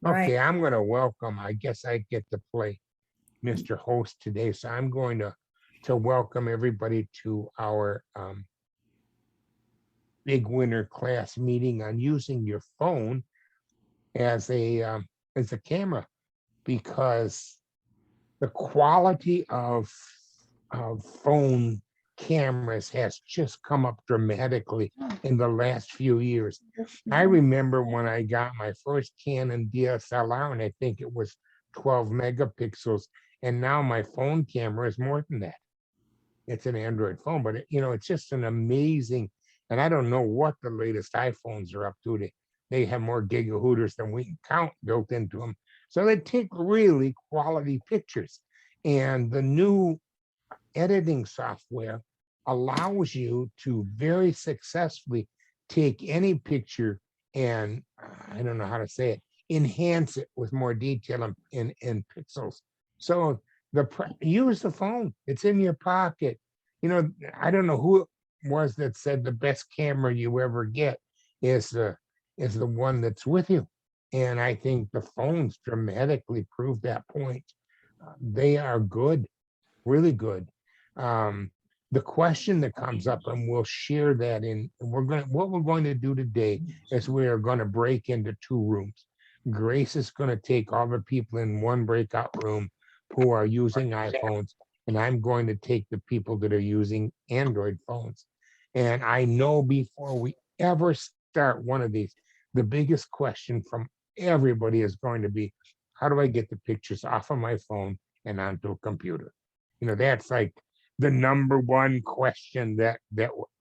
Okay, Right. I'm going to welcome, I guess I get to play Mr. Host today. So I'm going to welcome everybody to our big winter class meeting on using your phone as a camera, because the quality of phone cameras has just come up dramatically in the last few years. I remember when I got my first Canon DSLR, and I think it was 12 megapixels, and now my phone camera is more than that. It's an Android phone, but it's just an amazing, and I don't know what the latest iPhones are up to. They have more gigahooters than we can count built into them. So they take really quality pictures. And the new editing software allows you to very successfully take any picture and I don't know how to say it, enhance it with more detail in pixels. So use the phone. It's in your pocket. I don't know who it was that said the best camera you ever get is the one that's with you. And I think the phones dramatically prove that point. They are good, really good. Um, the question that comes up, and we'll share that what we're going to do today is we are going to break into two rooms. Grace is going to take all the people in one breakout room who are using iPhones, and I'm going to take the people that are using Android phones. And I know before we ever start one of these, the biggest question from everybody is going to be, how do I get the pictures off of my phone and onto a computer? That's like the number one question that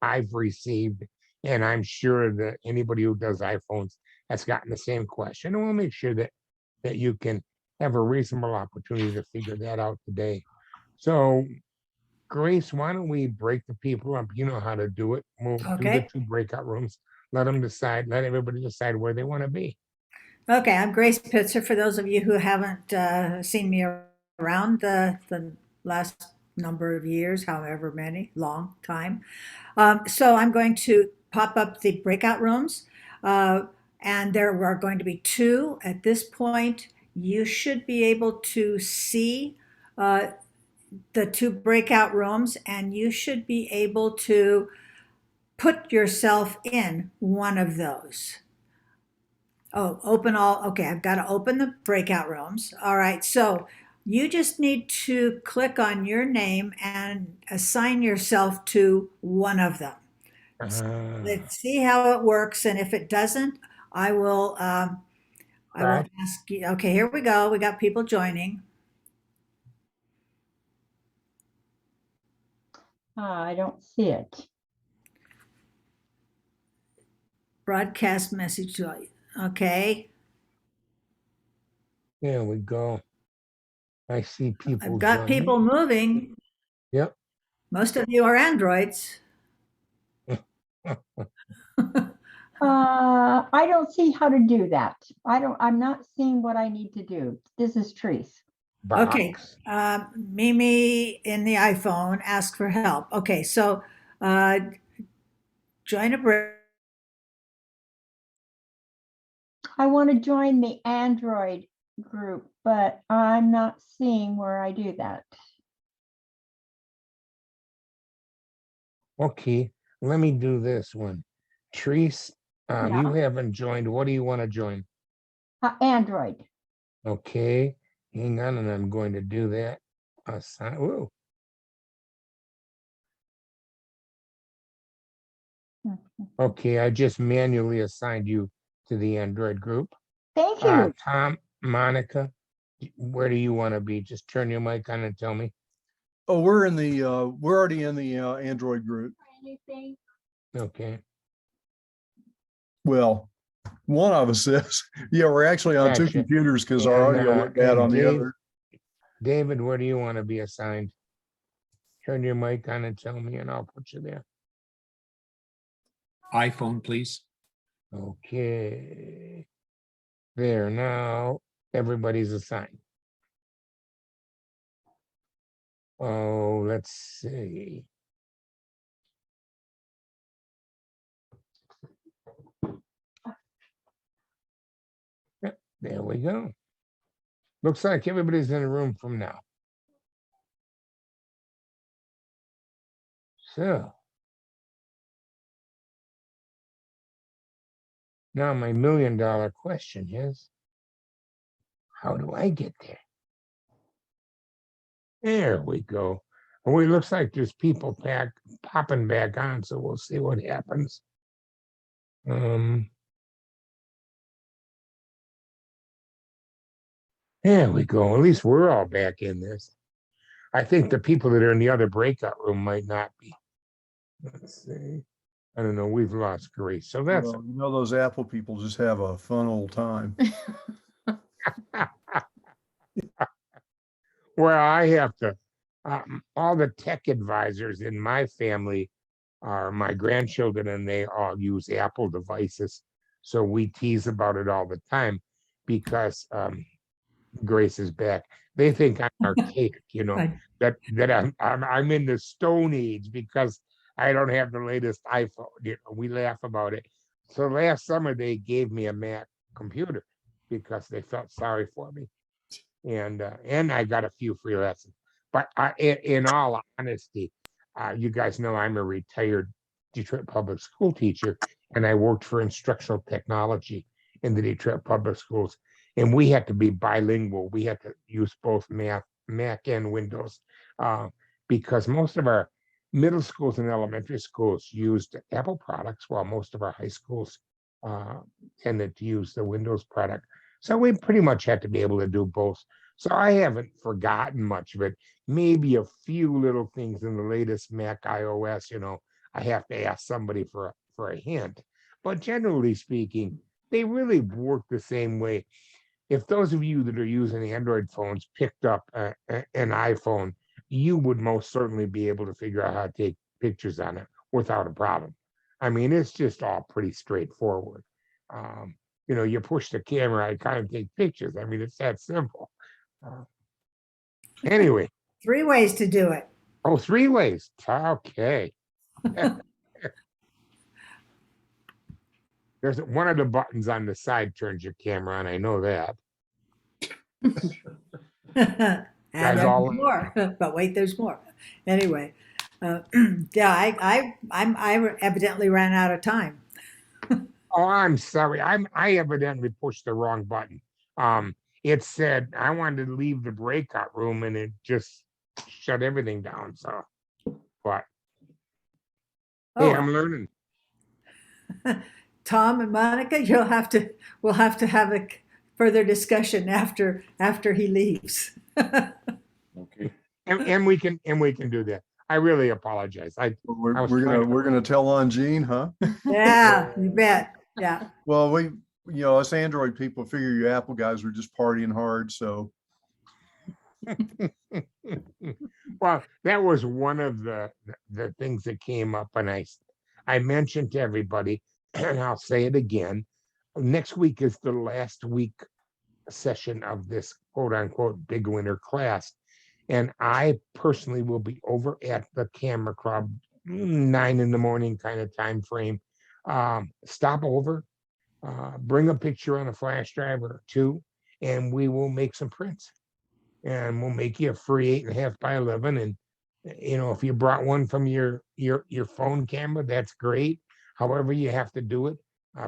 I've received, and I'm sure that anybody who does iPhones has gotten the same question. And we'll make sure that you can have a reasonable opportunity to figure that out today. So, Grace, why don't we break the people up? You know how to do it. We'll do the Okay. two breakout rooms. Let everybody decide where they want to be. Okay. I'm Grace Pitzer. For those of you who haven't seen me around the last number of years, however many, long time. So I'm going to pop up the breakout rooms, uh, and there are going to be two at this point. You should be able to see uh, the two breakout rooms, and you should be able to put yourself in one of those. Oh, open all. Okay, I've got to open the breakout rooms. All right, so you just need to click on your name and assign yourself to one of them. Uh, Let's see how it works, and if it doesn't, I will. I will right. ask you. Okay, here we go. We got people joining. I don't see it. Broadcast message to. Okay, There we go. I see I've people got joining. people moving. Yep. Most of you are androids. I don't see how to do that. I'm not seeing what I need to do. This is Treese. Okay, Box. Mimi in the iPhone, ask for help. Okay, so uh, join a break. I want to join the Android group, but I'm not seeing where I do that. Okay, let me do this one. Treese, Yeah. you haven't joined. What do you want to join? Android. Okay, hang on, and I'm going to do that. Ooh, okay, I just manually assigned you to the Android group. Thank you. Tom, Monica, where do you want to be? Just turn your mic on and tell me. Oh, we're already in the Android group. Anything? Okay. Well, one of us is. Yeah, we're actually on two Gotcha. computers because our And, audio went bad and on the Dave- other. David, where do you want to be assigned? Turn your mic on and tell me, and I'll put you there. iPhone, please. Okay. There, now everybody's assigned. Oh, let's see. There we go. Looks like everybody's in the room from now. So now my $1,000,000 question is, how do I get there? There we go. Oh, it looks like there's people popping back on, so we'll see what happens. There we go. At least we're all back in this. I think the people that are in the other breakout room might not be. Let's see. I don't know. We've lost Grace. So that's Well, those Apple people just have a fun old time. where I have to, all the tech advisors in my family are my grandchildren, and they all use Apple devices. So we tease about it all the time because Grace is back. They think I'm archaic, Right. that I'm in the Stone Age because I don't have the latest iPhone. We laugh about it. So last summer they gave me a Mac computer because they felt sorry for me, and I got a few free lessons. But in all honesty, you guys know I'm a retired Detroit public school teacher, and I worked for instructional technology in the Detroit public schools, and we had to be bilingual. We had to use both Mac and Windows, because most of our middle schools and elementary schools used Apple products, while most of our high schools uh, tended to use the Windows product. So we pretty much had to be able to do both. So I haven't forgotten much of it. Maybe a few little things in the latest Mac iOS, I have to ask somebody for a hint. But generally speaking, they really work the same way. If those of you that are using Android phones picked up an iPhone, you would most certainly be able to figure out how to take pictures on it without a problem. I mean, it's just all pretty straightforward. Um, you push the camera icon and take pictures. I mean, it's that simple. Uh, anyway, 3 ways to do it. 3 ways. Okay. There's one of the buttons on the side turns your camera on. I know that. And Guys there's all- more, but wait, there's more. Anyway, yeah, I evidently ran out of time. Oh, I'm sorry. I evidently pushed the wrong button. It said I wanted to leave the breakout room, and it just shut everything down. So, but hey, Oh, I'm learning. Tom and Monica, we'll have to have a further discussion after he leaves. Okay. And we can do that. I really apologize. I We're, was we're trying gonna to- we're gonna tell on Gene, huh? Yeah, you bet. Yeah. Well, us Android people figure you Apple guys are just partying hard, so Well, that was one of the things that came up, and I mentioned to everybody, and I'll say it again. Next week is the last week session of this quote unquote big winter class. And I personally will be over at the camera club, 9 in the morning kind of time frame. Stop over, bring a picture on a flash drive or 2, and we will make some prints. And we'll make you a free 8.5 by 11. And if you brought one from your phone camera, that's great. However you have to do it,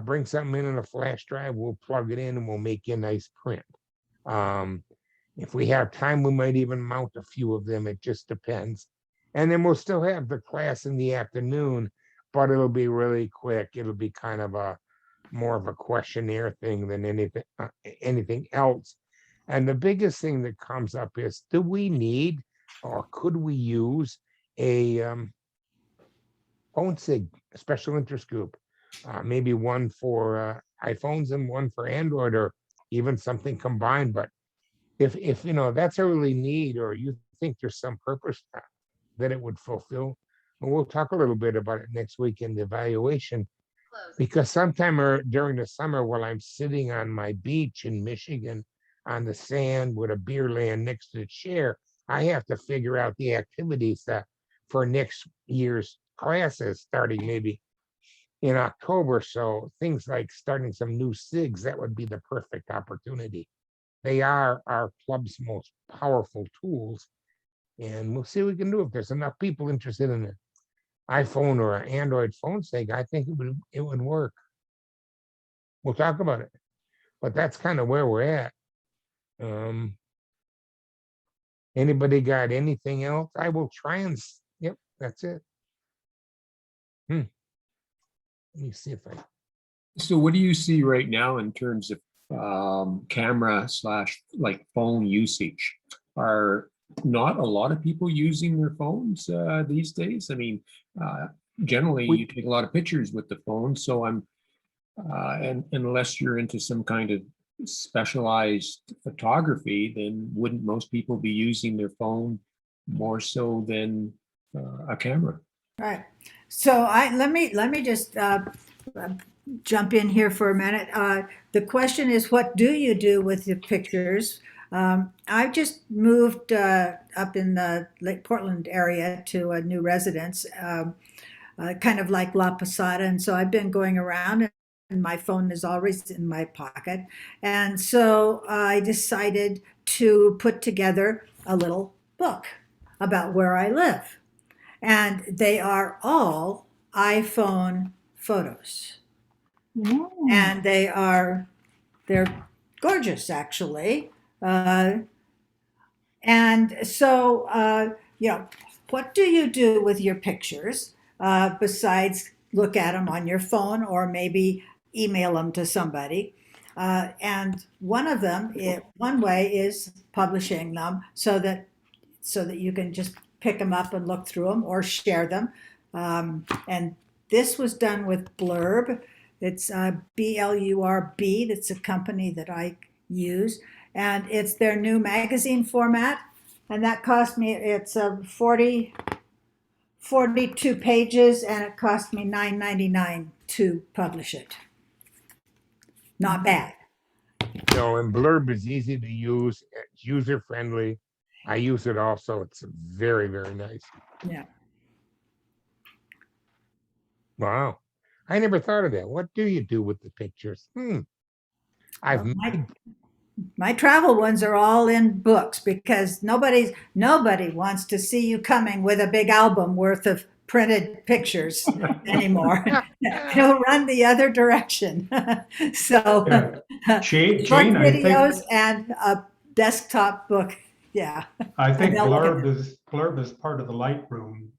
bring something in on a flash drive. We'll plug it in, and we'll make you a nice print. If we have time, we might even mount a few of them. It just depends. And then we'll still have the class in the afternoon, but it'll be really quick. It'll be kind of more of a questionnaire thing than anything else. And the biggest thing that comes up is, do we need or could we use a phone sig special interest group? Maybe one for iPhones and one for Android, or even something combined. But if that's a really need, or you think there's some purpose that it would fulfill, and we'll talk a little bit about it next week in the evaluation. Because sometime during the summer, while I'm sitting on my beach in Michigan on the sand with a beer laying next to the chair, I have to figure out the activities that for next year's classes, starting maybe in October. So things like starting some new SIGs, that would be the perfect opportunity. They are our club's most powerful tools. And we'll see what we can do. If there's enough people interested in an iPhone or an Android phone SIG, I think it would work. We'll talk about it. But that's kind of where we're at. Um, Anybody got anything else? I will try and, yep, that's it. Let me see if I, So what do you see right now in terms of camera slash like phone usage? Are not a lot of people using their phones these days? I mean, generally you take a lot of pictures with the phone, so and unless you're into some kind of specialized photography, then wouldn't most people be using their phone more so than a camera? Right. So let me just jump in here for a minute. The question is, what do you do with your pictures? I've just moved up in the Lake Portland area to a new residence, kind of like La Posada, and so I've been going around. And my phone is always in my pocket. And so I decided to put together a little book about where I live. And they are all iPhone photos. And they're gorgeous, actually. And so, what do you do with your pictures besides look at them on your phone or maybe email them to somebody? And one way is publishing them so that you can just pick them up and look through them or share them. And this was done with Blurb. It's BLURB. That's a company that I use. And it's their new magazine format. And that cost me, it's 42 pages, and it cost me $9.99 to publish it. Not bad. no, and Blurb is easy to use. It's user friendly. I use it also. It's very, very nice. Yeah. Wow. I never thought of that. What do you do with the pictures? I've Well, made, my travel ones are all in books because nobody wants to see you coming with a big album worth of printed pictures anymore. They'll run the other direction. So Yeah. Jane, short Jane, I think, videos and a desktop book. Yeah. I think they'll look at Blurb is part of the Lightroom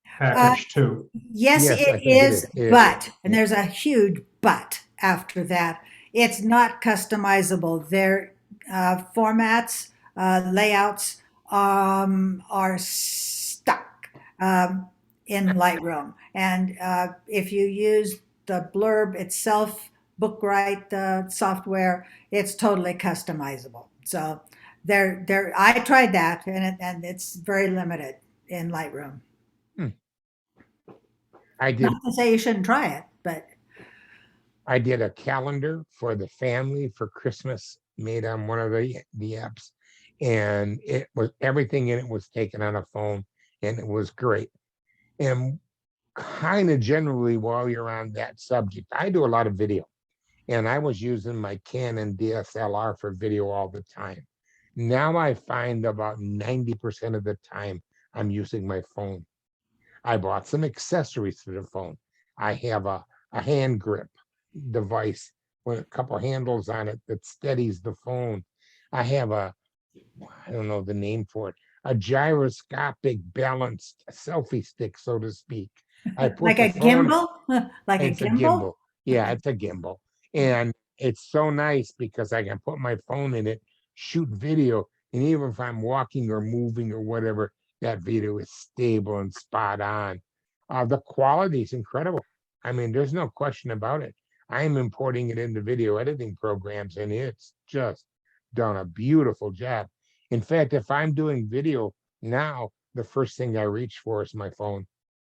package too. Yes, Yes, I it think it is, is. but, and Yeah. there's a huge but after that. It's not customizable. Their formats, layouts are stuck in Lightroom. And if you use the Blurb itself, Bookright software, it's totally customizable. So I tried that, and it's very limited in Lightroom. I did Not to say you shouldn't try it, but I did a calendar for the family for Christmas made on one of the apps, and it was everything in it was taken on a phone, and it was great. And kind of generally, while you're on that subject, I do a lot of video, and I was using my Canon DSLR for video all the time. Now I find about 90% of the time I'm using my phone. I bought some accessories for the phone. I have a hand grip device with a couple handles on it that steadies the phone. I have I don't know the name for it, a gyroscopic balanced selfie stick, so to speak. I put like the a phone, gimbal, like a it's a gimbal. gimbal. Yeah, it's a gimbal. And it's so nice because I can put my phone in it, shoot video, and even if I'm walking or moving or whatever, that video is stable and spot on. The quality is incredible. I mean, there's no question about it. I'm importing it into video editing programs, and it's just done a beautiful job. In fact, if I'm doing video now, the first thing I reach for is my phone.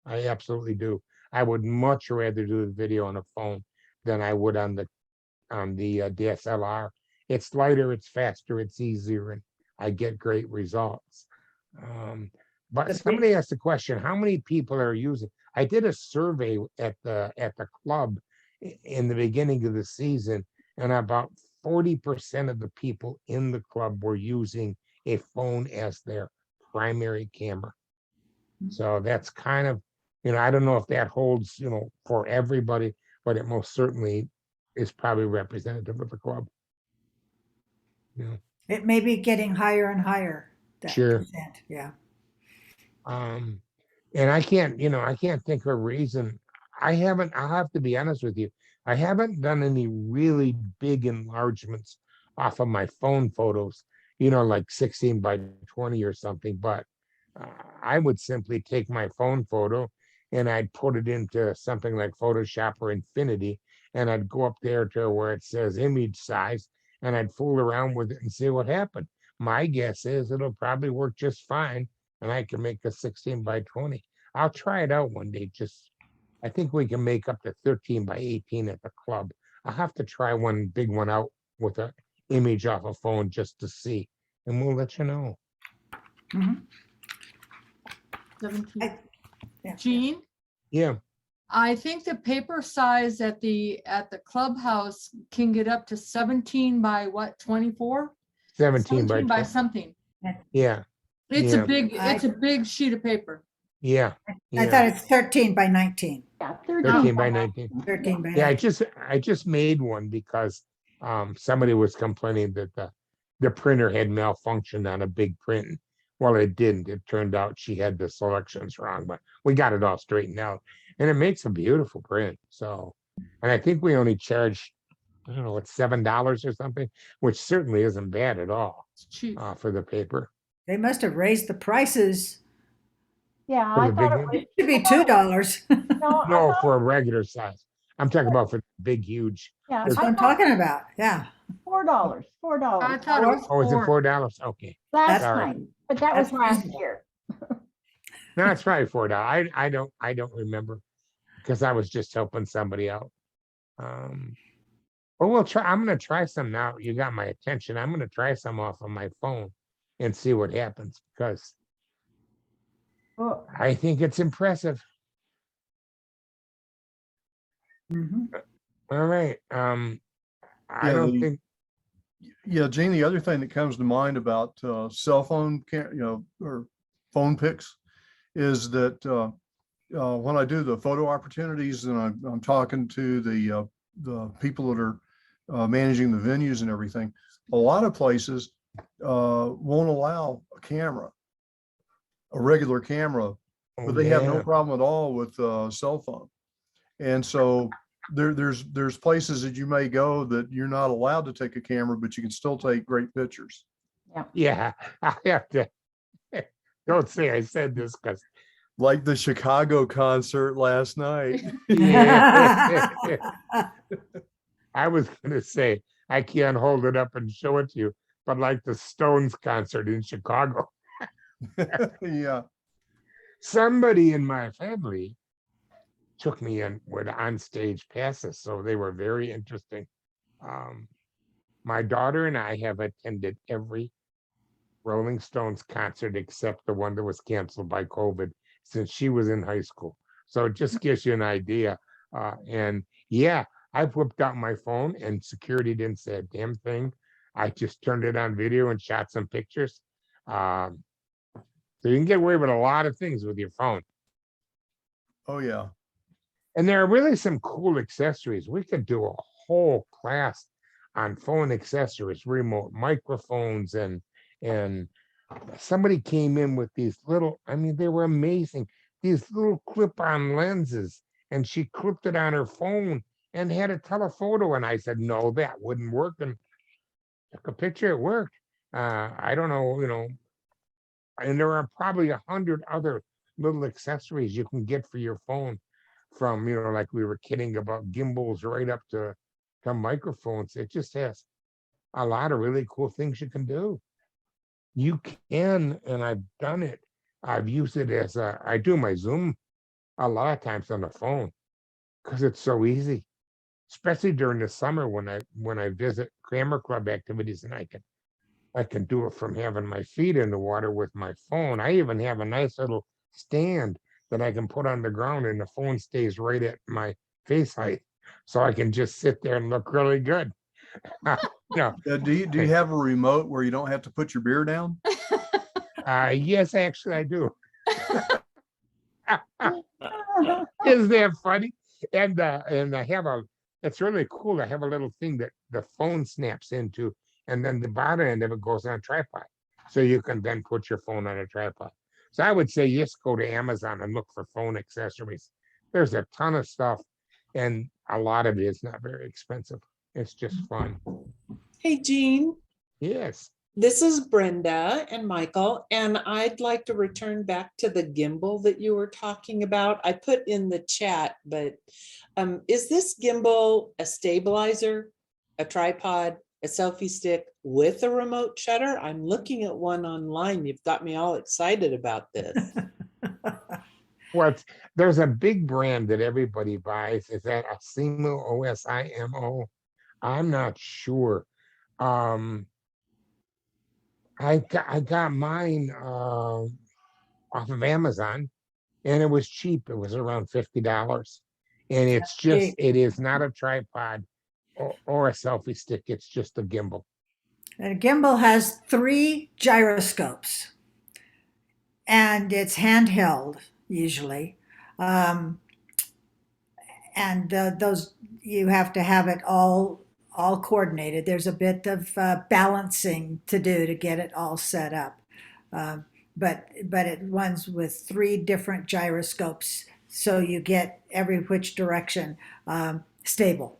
I absolutely do. I would much rather do the video on a phone than I would on the DSLR. It's lighter, it's faster, it's easier, and I get great results. But The somebody asked the question, how many people are using? I did a survey at the club in the beginning of the season, and about 40% of the people in the club were using a phone as their primary camera. So that's kind of, I don't know if that holds, for everybody, but it most certainly is probably representative of the club. It may be getting higher and higher, that Sure. percent, yeah. Um, and I can't think of a reason. I'll have to be honest with you. I haven't done any really big enlargements off of my phone photos, like 16 by 20 or something, but I would simply take my phone photo and I'd put it into something like Photoshop or Infinity, and I'd go up there to where it says image size, and I'd fool around with it and see what happened. My guess is it'll probably work just fine, and I can make a 16 by 20. I'll try it out one day. I think we can make up to 13 by 18 at the club. I'll have to try one big one out with an image off a phone just to see, and we'll let you know. Mhm. 17. Yeah. Jean, Yeah, I think the paper size at the clubhouse can get up to 17 by what, 24? 17 by 17 by 20. something. Yeah, It's Yeah. it's a big sheet of paper. yeah, I yeah. thought it's 13 by 19, Yeah, 13 by 19. 13 by Yeah, 19. I just made one because somebody was complaining that the printer had malfunctioned on a big print. Well, it didn't. It turned out she had the selections wrong, but we got it all straightened out, and it makes a beautiful print. So, and I think we only charged, I don't know, it's $7 or something, which certainly isn't bad at all It's cheap. for the paper. They must have raised the prices. Yeah, For I the thought big it one? was, It should be $2. no, I No, thought, for a regular size. I'm talking about for the big, huge. yeah, That's I what I'm thought talking about, yeah. $4, $4. I thought it was Oh, is it four. $4? Okay. Last Sorry. night, but that was That's last reasonable. year. No, it's probably $4. I don't remember because I was just helping somebody out. But we'll try. I'm gonna try some now. You got my attention. I'm gonna try some off of my phone and see what happens because Oh, I think it's impressive. Mhm. All right. I Yeah, don't think. Yeah, Gene, the other thing that comes to mind about cell phone, or phone pics is that when I do the photo opportunities and I'm talking to the people that are managing the venues and everything, a lot of places won't allow a regular camera, Oh, but they have no yeah. problem at all with cell phone. And so there's places that you may go that you're not allowed to take a camera, but you can still take great pictures. Yeah. I have to. Don't say I said this because. Like the Chicago concert last night. Yeah. I was gonna say I can't hold it up and show it to you, but like the Stones concert in Chicago, Yeah. somebody in my family took me in with on stage passes, so they were very interesting. My daughter and I have attended every Rolling Stones concert except the one that was canceled by COVID since she was in high school. So it just gives you an idea. And yeah, I whipped out my phone and security didn't say a damn thing. I just turned it on video and shot some pictures. So you can get away with a lot of things with your phone. Oh, yeah. And there are really some cool accessories. We could do a whole class on phone accessories, remote microphones, and somebody came in with these little, I mean, they were amazing. These little clip-on lenses, and she clipped it on her phone and had a telephoto. And I said, no, that wouldn't work. And took a picture, it worked. I don't know, and there are probably 100 other little accessories you can get for your phone from, like we were kidding about gimbals right up to microphones. It just has a lot of really cool things you can do. You can, and I've done it. I've used it I do my Zoom a lot of times on the phone because it's so easy, especially during the summer when I visit Grammar Club activities and I can I can do it from having my feet in the water with my phone. I even have a nice little stand that I can put on the ground and the phone stays right at my face height. So I can just sit there and look really good. No, Do you have a remote where you don't have to put your beer down? yes, actually I do. Isn't that funny? And I have it's really cool. I have a little thing that the phone snaps into, and then the bottom end of it goes on a tripod. So you can then put your phone on a tripod. So I would say just go to Amazon and look for phone accessories. There's a ton of stuff, and a lot of it is not very expensive. It's just fun. Hey, Jean, Yes. this is Brenda and Michael, and I'd like to return back to the gimbal that you were talking about. I put in the chat, but is this gimbal a stabilizer, a tripod, a selfie stick with a remote shutter? I'm looking at one online. You've got me all excited about this. Well, there's a big brand that everybody buys. Is that Osimo, OSIMO? I'm not sure. I got mine off of Amazon, and it was cheap. It was around $50, and it's just cheap. it is not a tripod or a selfie stick. It's just a gimbal. And a gimbal has 3 gyroscopes, and it's handheld usually. And those, you have to have it all coordinated. There's a bit of balancing to do to get it all set up. But it runs with 3 different gyroscopes, so you get every which direction stable.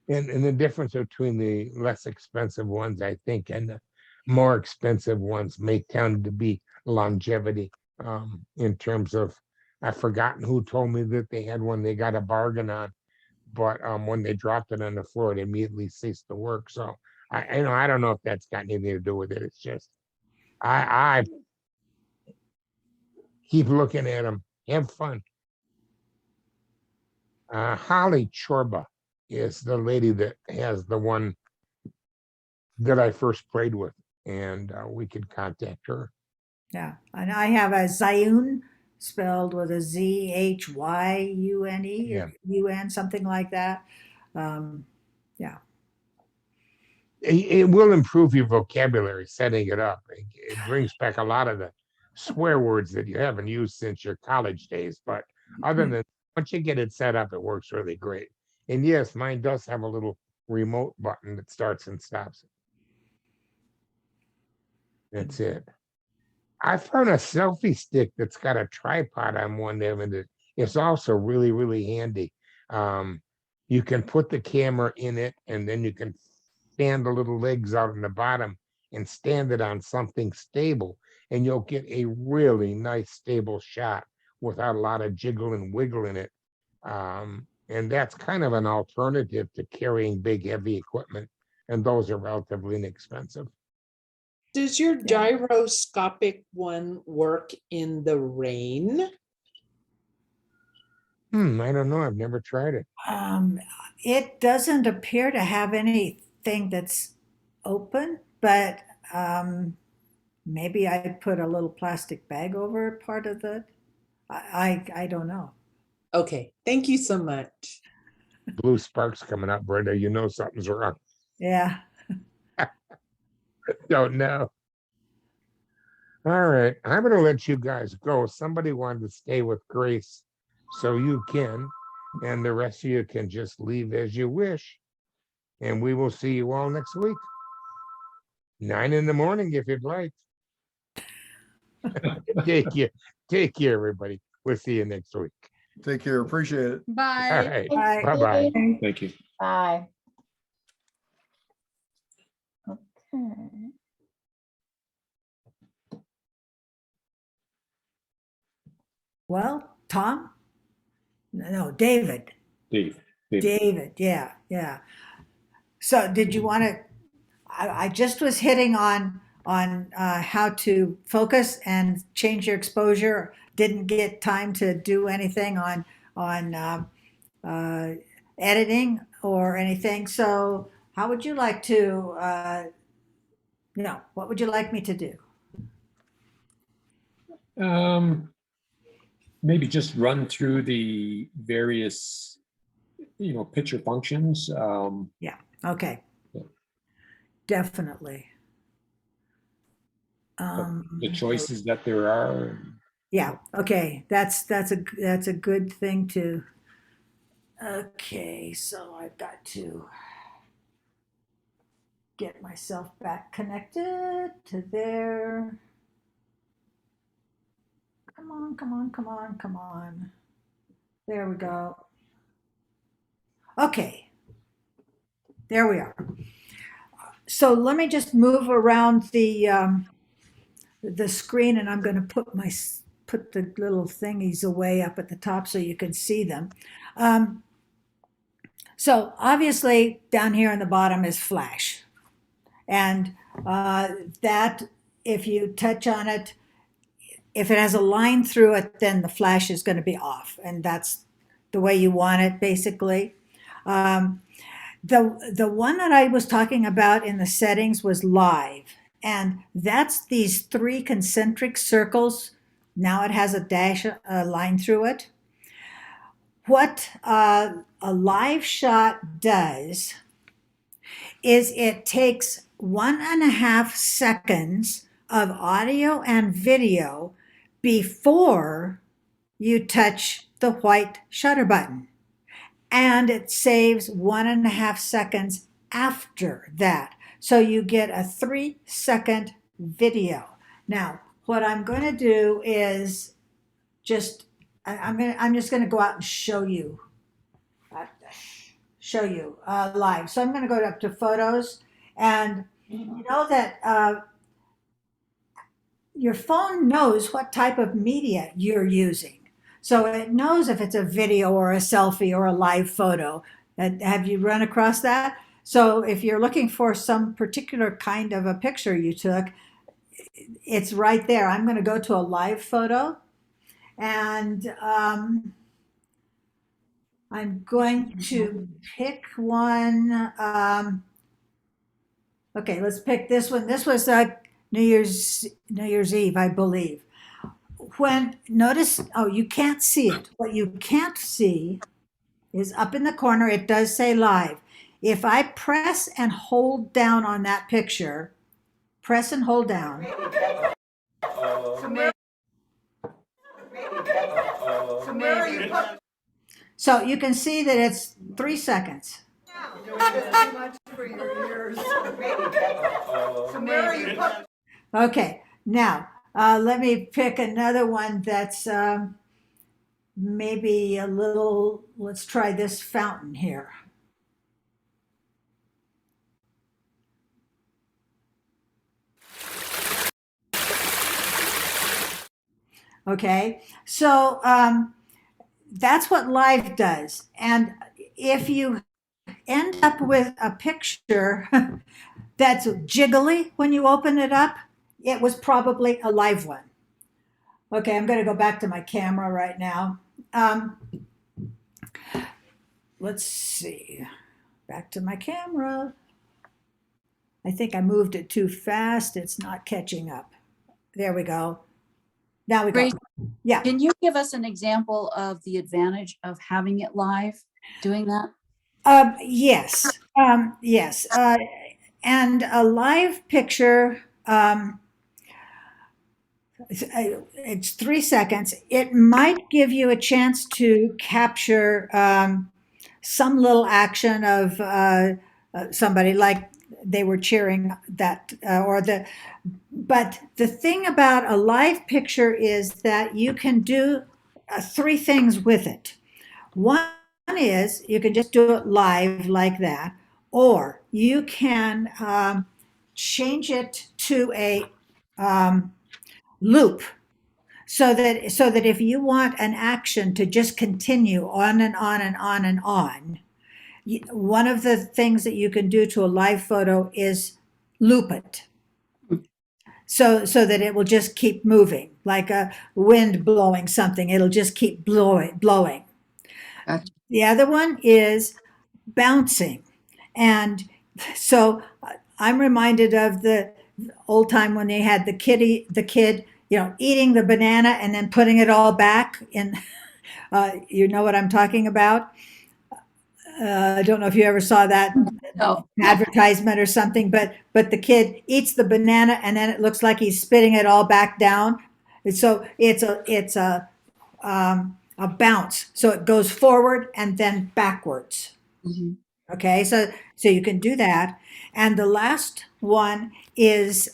And the difference between the less expensive ones, I think, and the more expensive ones may tend to be longevity. In terms of, I've forgotten who told me that they had one they got a bargain on, but when they dropped it on the floor, it immediately ceased to work. So I don't know if that's got anything to do with it. It's just I keep looking at them. Have fun. Holly Chorba is the lady that has the one that I first played with, and we could contact her. Yeah, and I have a Zhiyun, spelled with a Zhyune, Yeah. UN, something like that. Yeah. It will improve your vocabulary setting it up. It brings back a lot of the swear words that you haven't used since your college days. But other than once you get it set up, it works really great. And yes, mine does have a little remote button that starts and stops it. That's it. I found a selfie stick that's got a tripod on one of them, and it's also really, really handy. You can put the camera in it, and then you can stand the little legs out in the bottom and stand it on something stable, and you'll get a really nice stable shot without a lot of jiggle and wiggle in it. And that's kind of an alternative to carrying big, heavy equipment, and those are relatively inexpensive. Does your gyroscopic one work in the rain? I don't know. I've never tried it. It doesn't appear to have anything that's open, but maybe I put a little plastic bag over part of the. I don't know. Okay, thank you so much. Blue sparks coming up, Brenda. You know something's wrong. Yeah. Don't know. All right, I'm going to let you guys go. Somebody wanted to stay with Grace, so you can, and the rest of you can just leave as you wish. And we will see you all next week. 9 in the morning, if you'd like. Take care, everybody. We'll see you next week. Take care. Appreciate it. All Bye. right. Thanks, Bye-bye. Steve. Thank you. Bye. Okay. Well, Tom? No, David. Dave. David, yeah. So did you want to, I just was hitting on how to focus and change your exposure. Didn't get time to do anything on editing or anything. So how would you like to, what would you like me to do? Maybe just run through the various, picture functions. Okay. Yeah. Definitely. The choices that there are. Yeah, okay, that's a good thing to. Okay, so I've got to get myself back connected to there. Come on, come on, come on, come on. There we go. Okay, there we are. So let me just move around the screen, and I'm going to put the little thingies away up at the top so you can see them. So obviously down here in the bottom is flash. And that, if you touch on it, if it has a line through it, then the flash is going to be off. And that's the way you want it, basically. The one that I was talking about in the settings was live. And that's these 3 concentric circles. Now it has a line through it. What a live shot does is it takes 1.5 seconds of audio and video before you touch the white shutter button. And it saves 1.5 seconds after that. So you get a 3-second video. Now, what I'm going to do is I'm just going to go out and show you live. So I'm going to go up to photos, and you know that your phone knows what type of media you're using. So it knows if it's a video or a selfie or a live photo. Have you run across that? So if you're looking for some particular kind of a picture you took, it's right there. I'm going to go to a live photo, and I'm going to pick one. Okay, let's pick this one. This was New Year's Eve, I believe. Notice, you can't see it. What you can't see is up in the corner. It does say live. If I press and hold down on that picture, press and hold down. So you can see that it's 3 seconds. Okay, now let me pick another one that's maybe a little, let's try this fountain here. Okay, so that's what live does. And if you end up with a picture that's jiggly when you open it up, it was probably a live one. Okay, I'm going to go back to my camera right now. Let's see. Back to my camera. I think I moved it too fast. It's not catching up. There we go. Now we go. Grace, Yeah. can you give us an example of the advantage of having it live, doing that? Yes. Yes. And a live picture, it's 3 seconds. It might give you a chance to capture some little action of somebody, like they were cheering that, but the thing about a live picture is that you can do 3 things with it. One is you can just do it live like that, or you can change it to a loop, so that if you want an action to just continue on and on and on and on, one of the things that you can do to a live photo is loop it. So that it will just keep moving, like a wind blowing something. It'll just keep blowing. Gotcha. The other one is bouncing. And So I'm reminded of the old time when they had the kid, eating the banana and then putting it all back in. You know what I'm talking about? I don't know if you ever saw that No, advertisement or something, but the kid eats the banana and then it looks like he's spitting it all back down. And so it's a bounce. So it goes forward and then backwards. Mhm. Okay, so you can do that. And the last one is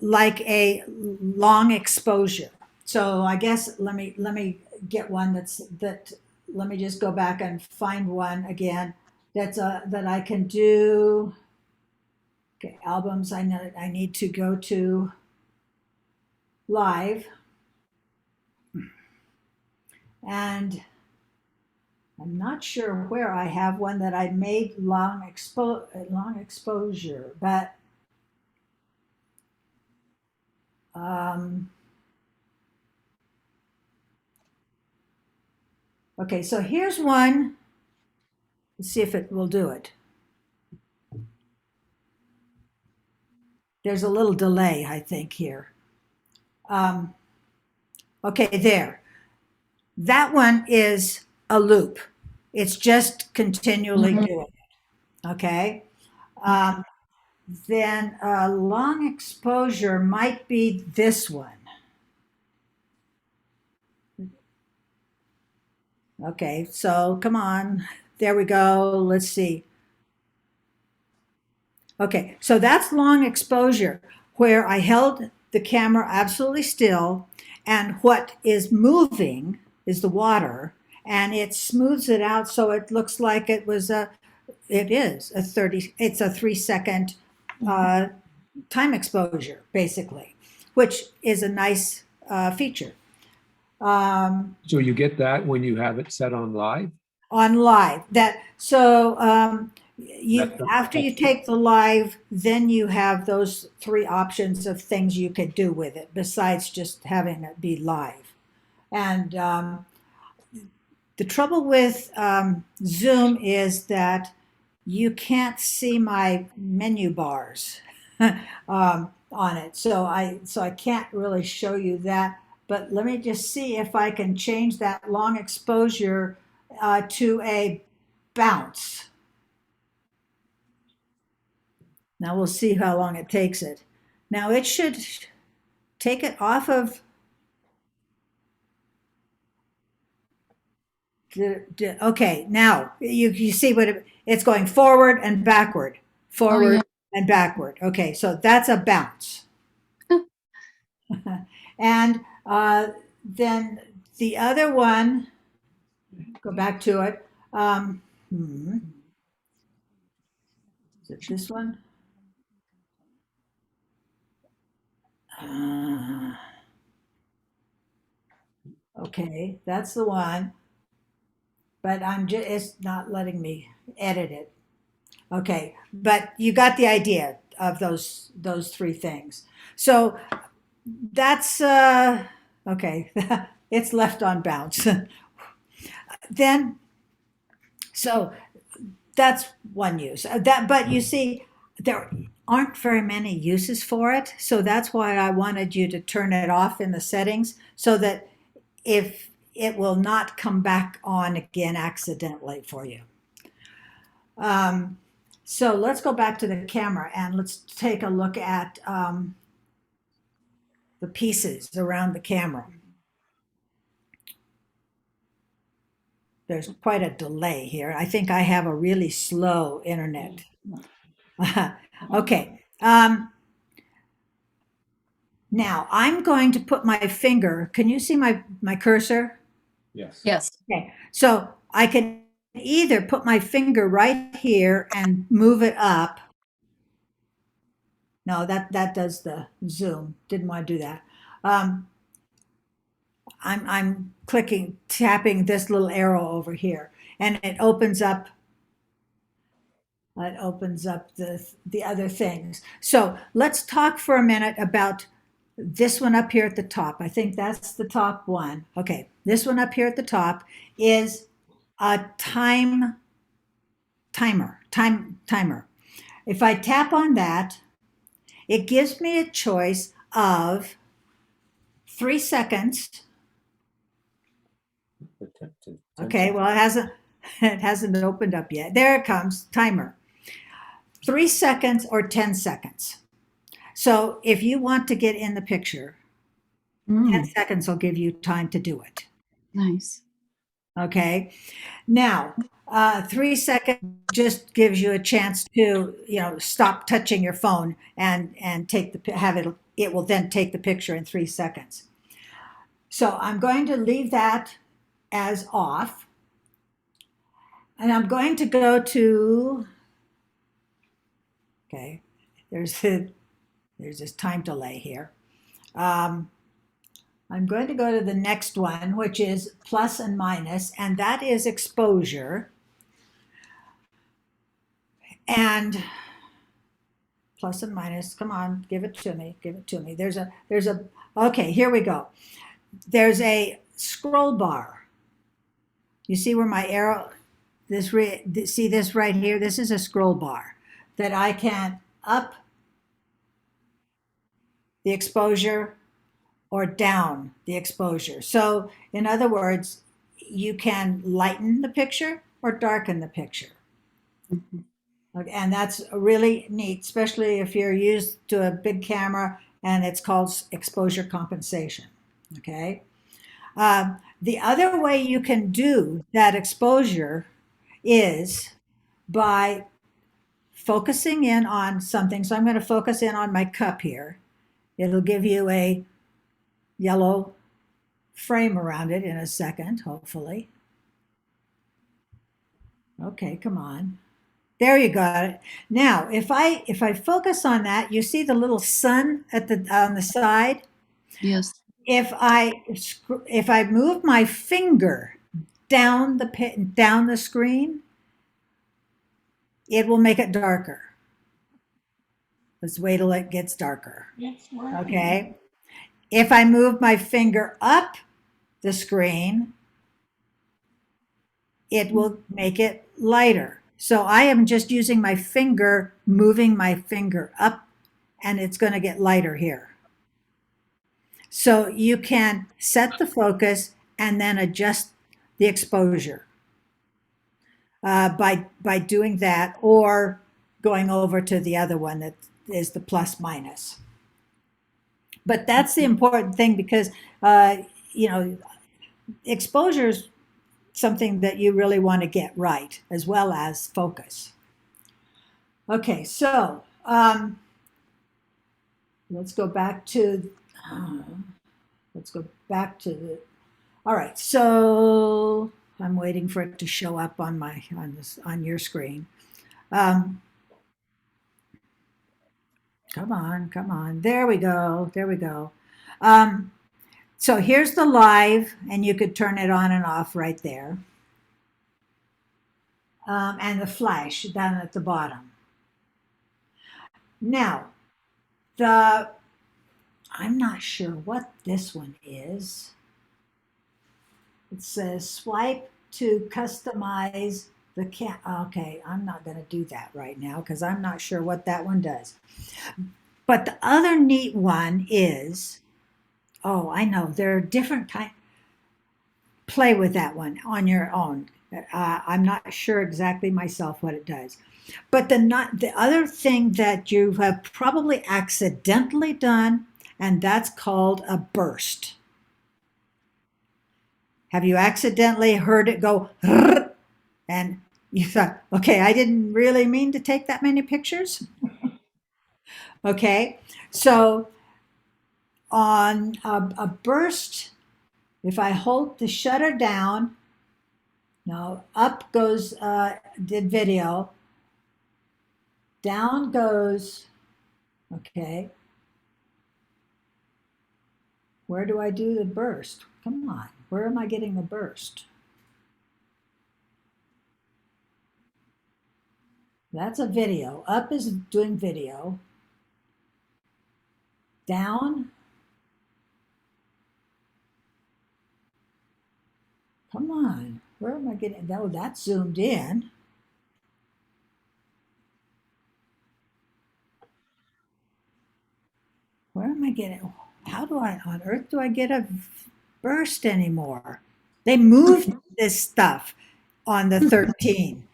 like a long exposure. So I guess let me get one that. Let me just go back and find one again that I can do. Okay, albums. I know I need to go to live, and I'm not sure where I have one that I made long exposure, but um, okay. So here's one. Let's see if it will do it. There's a little delay, I think, here. Um, okay, there. That one is a loop. It's just continually Mhm. doing it. Okay. Um, then long exposure might be this one. Okay, so come on. There we go. Let's see. Okay, so that's long exposure where I held the camera absolutely still, and what is moving is the water, and it smooths it out so it looks like it is a 30, it's a 3 second uh, time exposure, basically, which is a nice feature. So you get that when you have it set on live? On live. You That's the- after you take the live, then you have those three options of things you could do with it besides just having it be live. And the trouble with Zoom is that you can't see my menu bars on it, so I can't really show you that. But let me just see if I can change that long exposure to a bounce. Now we'll see how long it takes it. Now it should take it off of. Okay, now you see it's going forward and backward, forward yeah. and backward. Okay, so that's a bounce. And then the other one, go back to it. Is it this one? Uh, okay, that's the one. But it's not letting me edit it. Okay, but you got the idea of those three things. So that's okay. It's left on bounce. Then, so that's one use. But you see, there aren't very many uses for it. So that's why I wanted you to turn it off in the settings so that if it will not come back on again accidentally for you. So let's go back to the camera and let's take a look at the pieces around the camera. There's quite a delay here. I think I have a really slow internet. Okay. Now I'm going to put my finger. Can you see my cursor? Yes. Yes. Okay. So I can either put my finger right here and move it up. No, that does the zoom. Didn't want to do that. I'm tapping this little arrow over here, and it opens up. It opens up the other things. So let's talk for a minute about this one up here at the top. I think that's the top one. Okay, this one up here at the top is a time timer. If I tap on that, it gives me a choice of 3 seconds. Okay, well, it hasn't opened up yet. There it comes, timer. 3 seconds or 10 seconds. So if you want to get in the picture, 10 Mm, seconds will give you time to do it. nice. Okay. Now, 3 seconds just gives you a chance to, stop touching your phone and it will then take the picture in 3 seconds. So I'm going to leave that as off. And I'm going to go to, okay, there's this time delay here. I'm going to go to the next one, which is plus and minus, and that is exposure. And plus and minus, come on, give it to me, give it to me. Okay, here we go. There's a scroll bar. You see where my arrow, see this right here? This is a scroll bar that I can up the exposure or down the exposure. So in other words, you can lighten the picture or darken the picture. Mhm. Okay, and that's really neat, especially if you're used to a big camera and it's called exposure compensation. Okay. The other way you can do that exposure is by focusing in on something. So I'm going to focus in on my cup here. It'll give you a yellow frame around it in a second, hopefully. Okay, come on. There you got it. Now, if I focus on that, you see the little sun on the side. Yes. If I move my finger down the screen, it will make it darker. Let's wait till it gets darker. Okay. If I move my finger up the screen, it will make it lighter. So I am just using my finger, moving my finger up, and it's going to get lighter here. So you can set the focus and then adjust the exposure by doing that, or going over to the other one that is the plus minus. But that's the important thing, because exposure is something that you really want to get right, as well as focus. Okay, so let's go back to the. All right, so I'm waiting for it to show up on your screen. Come on. There we go. So here's the live, and you could turn it on and off right there. And the flash down at the bottom. Now, I'm not sure what this one is. It says swipe to customize the Okay, I'm not going to do that right now because I'm not sure what that one does. But the other neat one is, I know, there are different kinds. Play with that one on your own. I'm not sure exactly myself what it does. But the other thing that you have probably accidentally done, and that's called a burst. Have you accidentally heard it go, and you thought, okay, I didn't really mean to take that many pictures? Okay, so on a burst, if I hold the shutter down, now up goes did video, down goes, okay, where do I do the burst? Come on, where am I getting the burst? That's a video. Up is doing video. Down. Come on, where am I getting? Oh, that's zoomed in. Where am I getting, how do I, on earth do I get a burst anymore? They moved this stuff on the 13.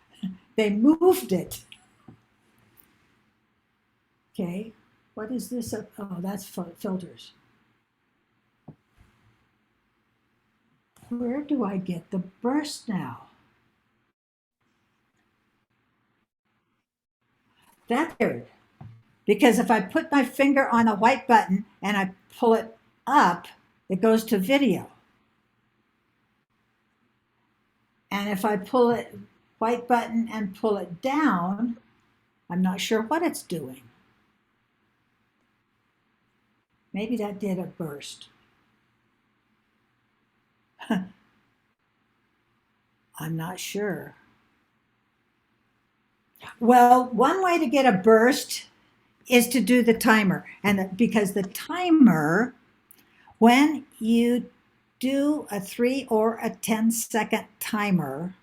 They moved it. Okay, what is this? Oh, that's filters. Where do I get the burst now? That's weird. Because if I put my finger on a white button and I pull it up, it goes to video. And if I pull it white button and pull it down, I'm not sure what it's doing. Maybe that did a burst. I'm not sure. Well, one way to get a burst is to do the timer. And because the timer, when you do a 3 or a 10-second timer,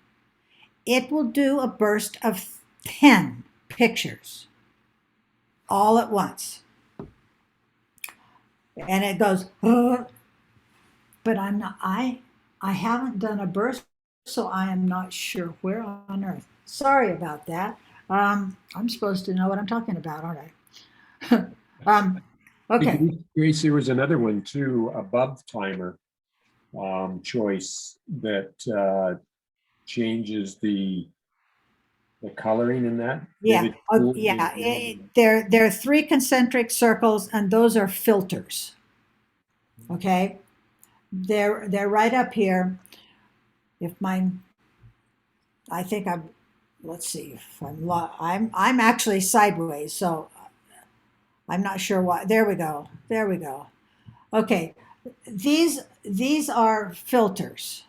it will do a burst of 10 pictures all at once. And it goes, but I haven't done a burst, so I am not sure where on earth. Sorry about that. I'm supposed to know what I'm talking about, aren't I? Okay. Grace, there was another one too, above timer choice that changes the coloring in that. Yeah. Yeah. There are 3 concentric circles, and those are filters. Okay. They're right up here. If mine, I think I'm, let's see if I'm actually sideways, so I'm not sure why. There we go. There we go. Okay. These are filters,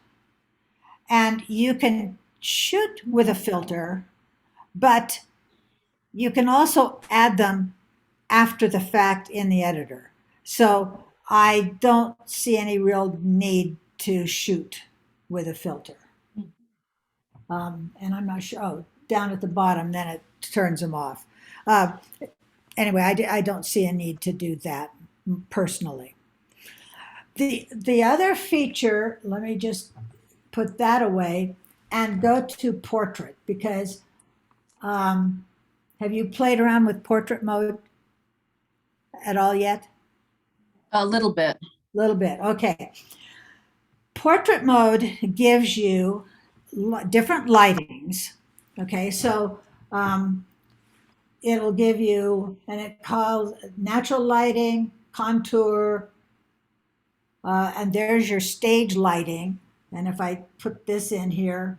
and you can shoot with a filter, but you can also add them after the fact in the editor. So I don't see any real need to shoot with a filter. And I'm not sure, oh, down at the bottom, then it turns them off. Anyway, I don't see a need to do that personally. The other feature, let me just put that away and go to portrait, because have you played around with portrait mode at all yet? A little bit. Little bit, okay. Portrait mode gives you different lightings, okay? So it'll give you, and it calls natural lighting, contour, and there's your stage lighting. And if I put this in here,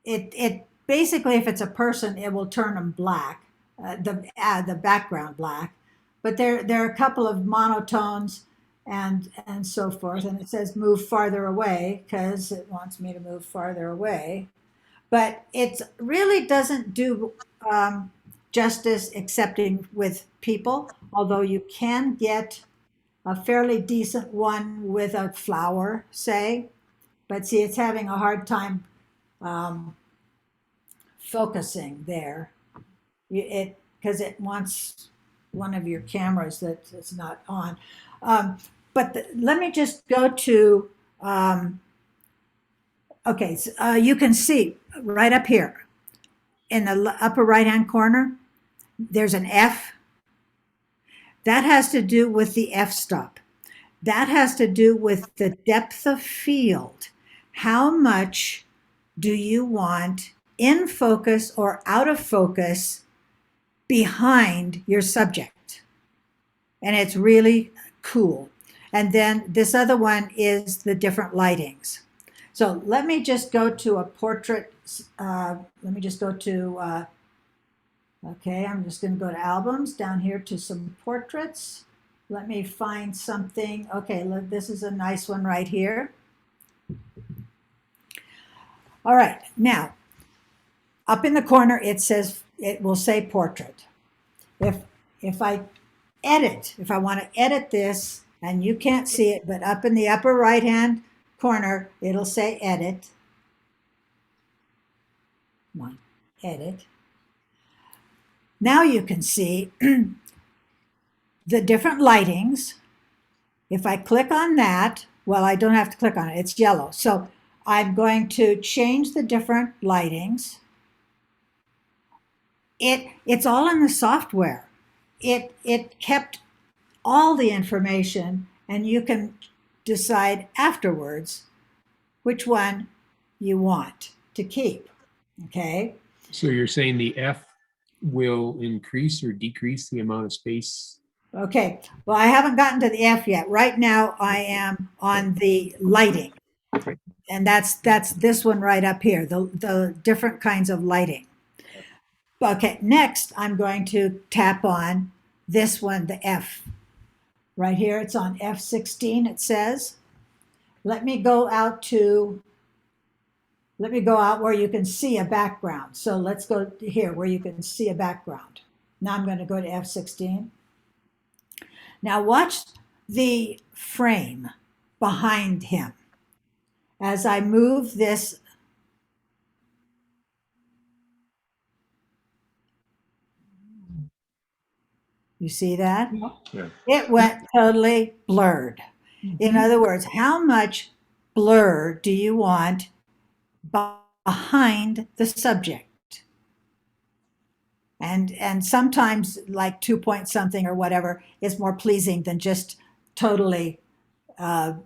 it basically, if it's a person, it will turn them black, the background black. But there are a couple of monotones and so forth. And it says move farther away because it wants me to move farther away. But it really doesn't do justice accepting with people, although you can get a fairly decent one with a flower, say. But see, it's having a hard time focusing there. Because it wants one of your cameras that's not on. Let me just go to, okay, so, you can see right up here in the upper right-hand corner, there's an F. That has to do with the f-stop. That has to do with the depth of field. How much do you want in focus or out of focus behind your subject? And it's really cool. And then this other one is the different lightings. So let me just go to a portrait. Let me just go to, okay, I'm just going to go to albums, down here to some portraits. Let me find something. Okay, look, this is a nice one right here. All right, now, up in the corner, it says, it will say portrait. If I edit, if I want to edit this, and you can't see it, but up in the upper right-hand corner, it'll say edit. Come on, edit. Now you can see the different lightings. If I click on that, well, I don't have to click on it, it's yellow. So I'm going to change the different lightings. It's all in the software. It kept all the information, and you can decide afterwards which one you want to keep. Okay. So you're saying the F will increase or decrease the amount of space? Okay. Well, I haven't gotten to the F yet. Right now, I am on the lighting, and that's this one right up here. The different kinds of lighting. Okay. Next, I'm going to tap on this one, the F. Right here, it's on F16. It says, let me go out where you can see a background. So let's go here where you can see a background. Now I'm going to go to F16. Now watch the frame behind him. As I move this, you see that? Yeah. It went totally blurred. In other words, how much blur do you want behind the subject? And sometimes like 2 point something or whatever is more pleasing than just totally none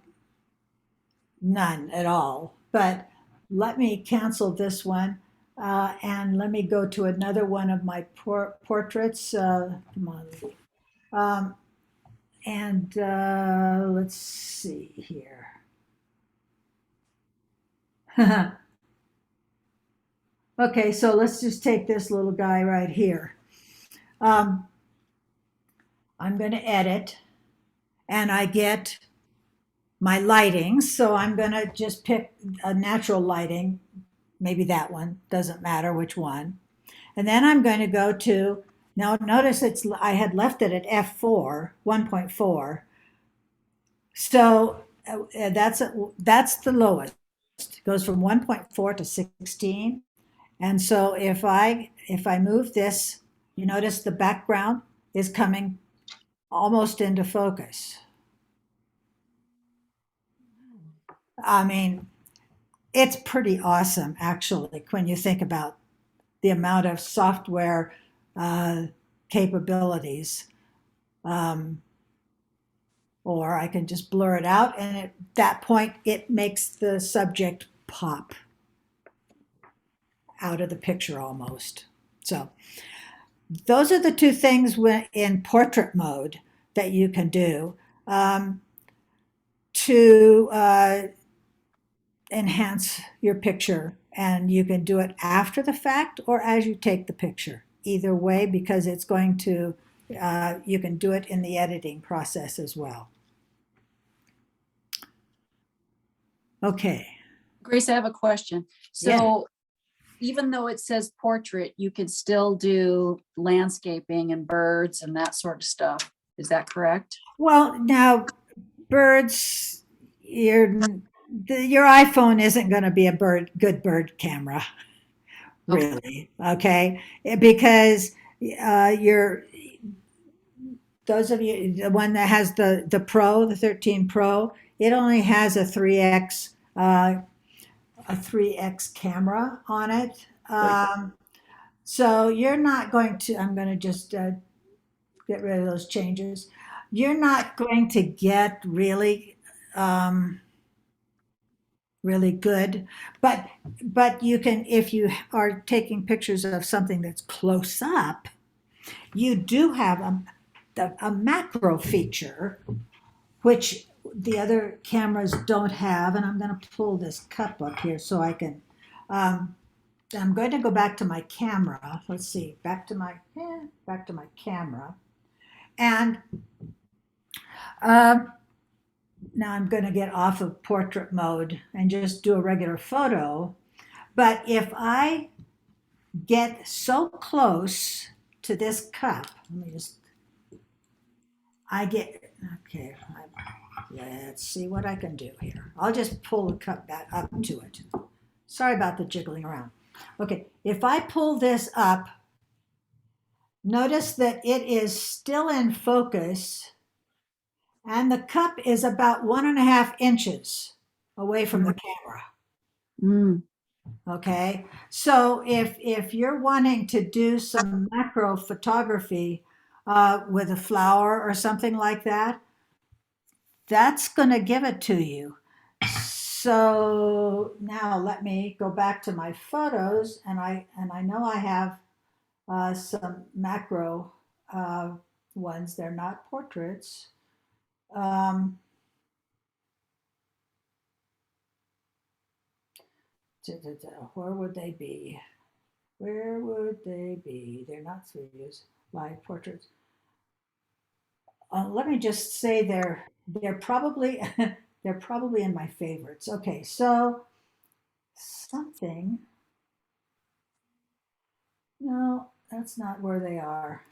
at all. But let me cancel this one and let me go to another one of my portraits. Come on. And let's see here. Okay, so let's just take this little guy right here. I'm going to edit, and I get my lighting. So I'm going to just pick a natural lighting, maybe that one, doesn't matter which one. And then I'm going to go to, now notice I had left it at F4, 1.4. So that's the lowest. It goes from 1.4 to 16. And so if I move this, you notice the background is coming almost into focus. I mean, it's pretty awesome, actually, when you think about the amount of software capabilities. Or I can just blur it out, and at that point, it makes the subject pop out of the picture almost. So those are the two things in portrait mode that you can do to enhance your picture. And you can do it after the fact or as you take the picture. Either way, because it's going to, you can do it in the editing process as well. Okay. Grace, I have a question. Yeah. So even though it says portrait, you can still do landscaping and birds and that sort of stuff. Is that correct? Well, now birds, your iPhone isn't going to be a good bird camera, really. Okay, because those of you, the one that has the Pro, the 13 Pro, it only has a 3x camera on it. So you're not going to. I'm going to just get rid of those changes. You're not going to get really really good, but you can, if you are taking pictures of something that's close up, you do have a macro feature, which the other cameras don't have. And I'm going to pull this cup up here so I can, I'm going to go back to my camera. Let's see, back to my camera. And now I'm going to get off of portrait mode and just do a regular photo. But if I get so close to this cup, let me just, okay, let's see what I can do here. I'll just pull the cup back up to it. Sorry about the jiggling around. Okay, if I pull this up, Notice that it is still in focus and the cup is about 1.5 inches away from the camera. Mm, Okay, so if you're wanting to do some macro photography with a flower or something like that, that's going to give it to you. So now let me go back to my photos, and I know I have some macro ones. They're not portraits. Um, where would they be? Where would they be? They're not 3Ds, live portraits. Let me just say they're probably they're probably in my favorites. Okay, so something. No, that's not where they are.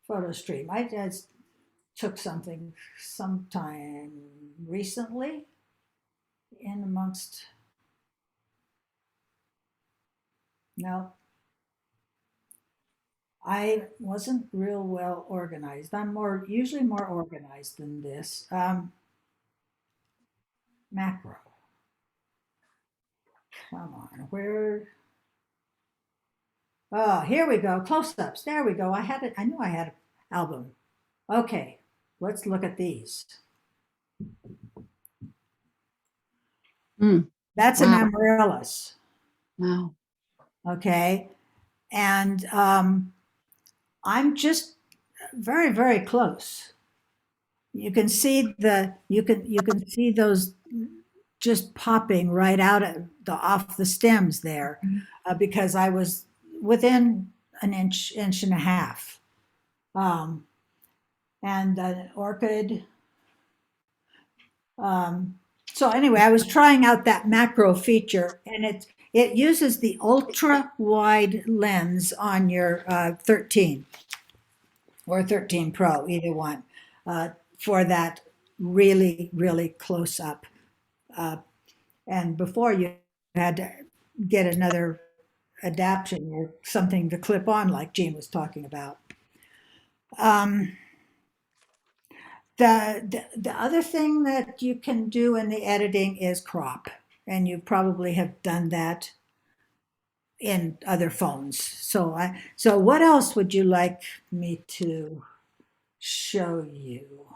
Photo stream. I just took something sometime recently in amongst. No, I wasn't real well organized. I'm usually more organized than this. Macro. Come on, where? Oh, here we go. Close-ups. There we go. I had it. I knew I had an album. Okay, let's look at these. That's an Wow. amaryllis. wow. Okay, and I'm just very, very close. You can see you can see those just popping right out of off the stems there, because I was within an inch and a half. And an orchid. So anyway, I was trying out that macro feature, and it uses the ultra wide lens on your 13 or 13 Pro, either one, for that really, really close up. And before you had to get another adaptation or something to clip on, like Jean was talking about. The other thing that you can do in the editing is crop, and you probably have done that in other phones. So what else would you like me to show you?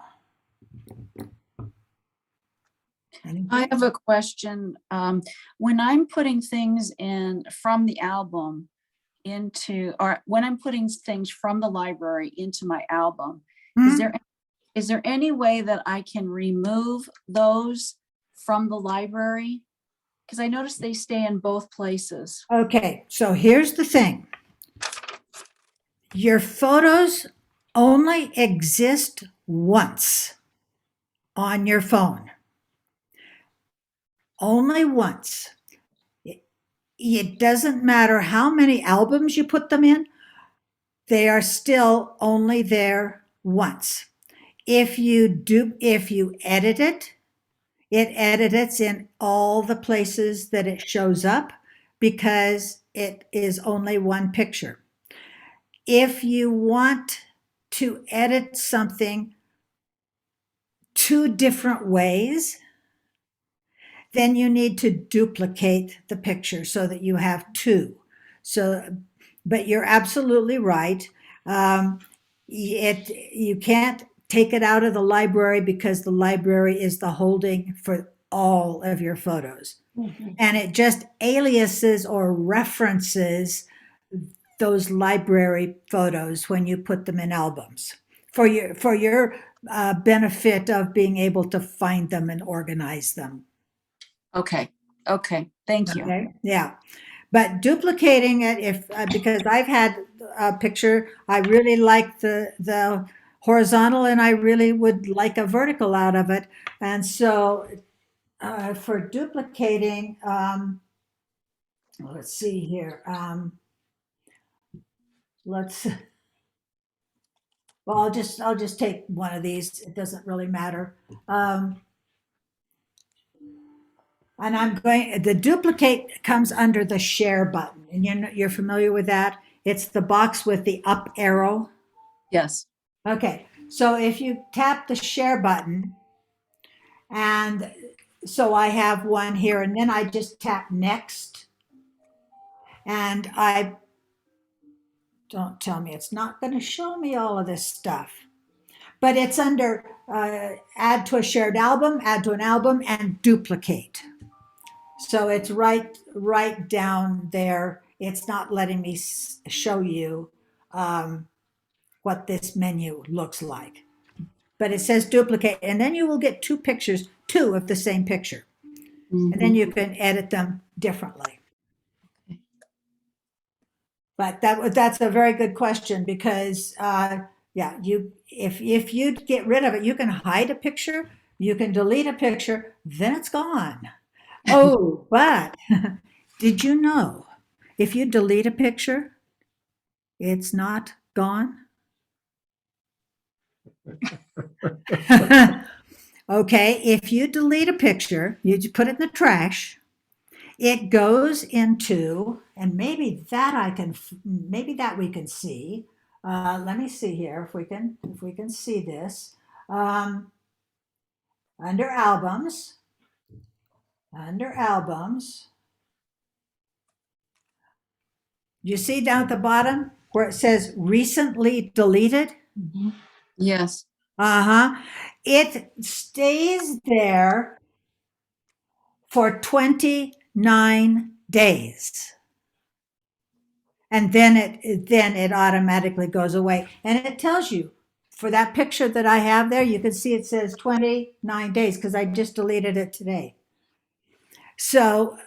I have a question. When I'm putting things in from the album or when I'm putting things from the library into my album, is there any way that I can remove those from the library? Because I noticed they stay in both places. Okay, so here's the thing. Your photos only exist once on your phone. Only once. It doesn't matter how many albums you put them in, they are still only there once. If you edit it, it edits in all the places that it shows up because it is only one picture. If you want to edit something 2 different ways, then you need to duplicate the picture so that you have 2. So, but you're absolutely right. You can't take it out of the library because the library is the holding for all of your photos. And it just aliases or references those library photos when you put them in albums for your benefit of being able to find them and organize them. Okay. Thank you. Okay, yeah. But duplicating it, because I've had a picture, I really like the horizontal and I really would like a vertical out of it. And so for duplicating, let's see here. Well, I'll just take one of these. It doesn't really matter. And the duplicate comes under the share button, and you're familiar with that. It's the box with the up arrow. Yes. Okay, so if you tap the share button, and so I have one here, and then I just tap next, and I don't tell me it's not going to show me all of this stuff, but it's under add to a shared album, add to an album, and duplicate. So it's right down there. It's not letting me show you what this menu looks like. But it says duplicate, and then you will get two pictures, two of the same picture. And then you can edit them differently. But that's a very good question because yeah, if you get rid of it, you can hide a picture, you can delete a picture, then it's gone. Oh, but did you know if you delete a picture, it's not gone? Okay, if you delete a picture, you just put it in the trash, it goes into, and maybe that we can see. Let me see here if we can see this. Under albums, you see down at the bottom where it says recently deleted? Yes. It stays there for 29 days. And then it automatically goes away. And it tells you for that picture that I have there, you can see it says 29 days because I just deleted it today. So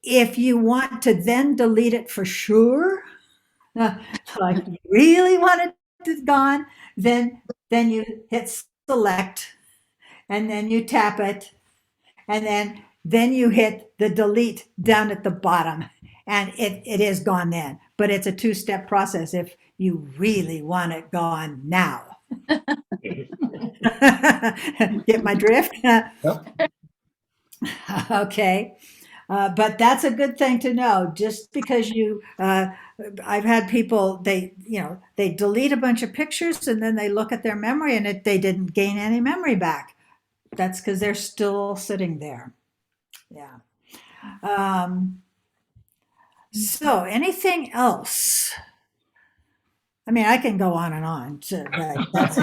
if you want to then delete it for sure, like you really want it gone, then you hit select and then you tap it and then you hit the delete down at the bottom and it is gone then. But it's a two-step process if you really want it gone now. Get my drift? Okay. But that's a good thing to know. Just because I've had people, they delete a bunch of pictures and then they look at their memory and they didn't gain any memory back. That's because they're still sitting there. Yeah. So anything else? I mean, I can go on and on, but that's,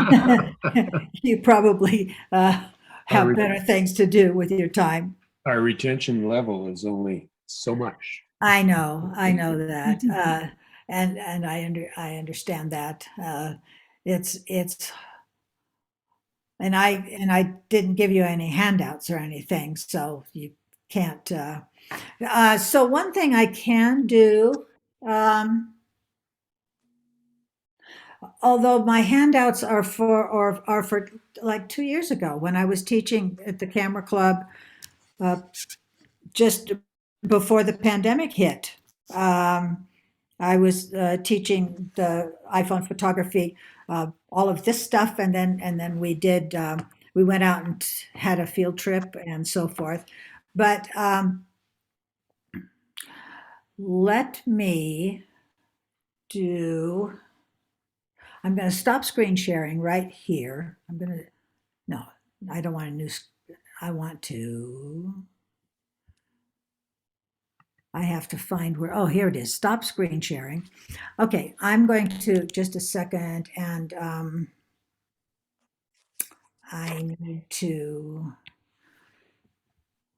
you probably have better things to do with your time. Our retention level is only so much. I know that, and I understand that. It's and I didn't give you any handouts or anything, so you can't. So one thing I can do, although my handouts are for like 2 years ago when I was teaching at the Camera Club, just before the pandemic hit. I was teaching the iPhone photography, all of this stuff, and then we went out and had a field trip and so forth. But let me do. I'm going to stop screen sharing right here. No, I don't want a new. I have to find where, oh, here it is, stop screen sharing. Okay, I'm going to, just a second, and I need to,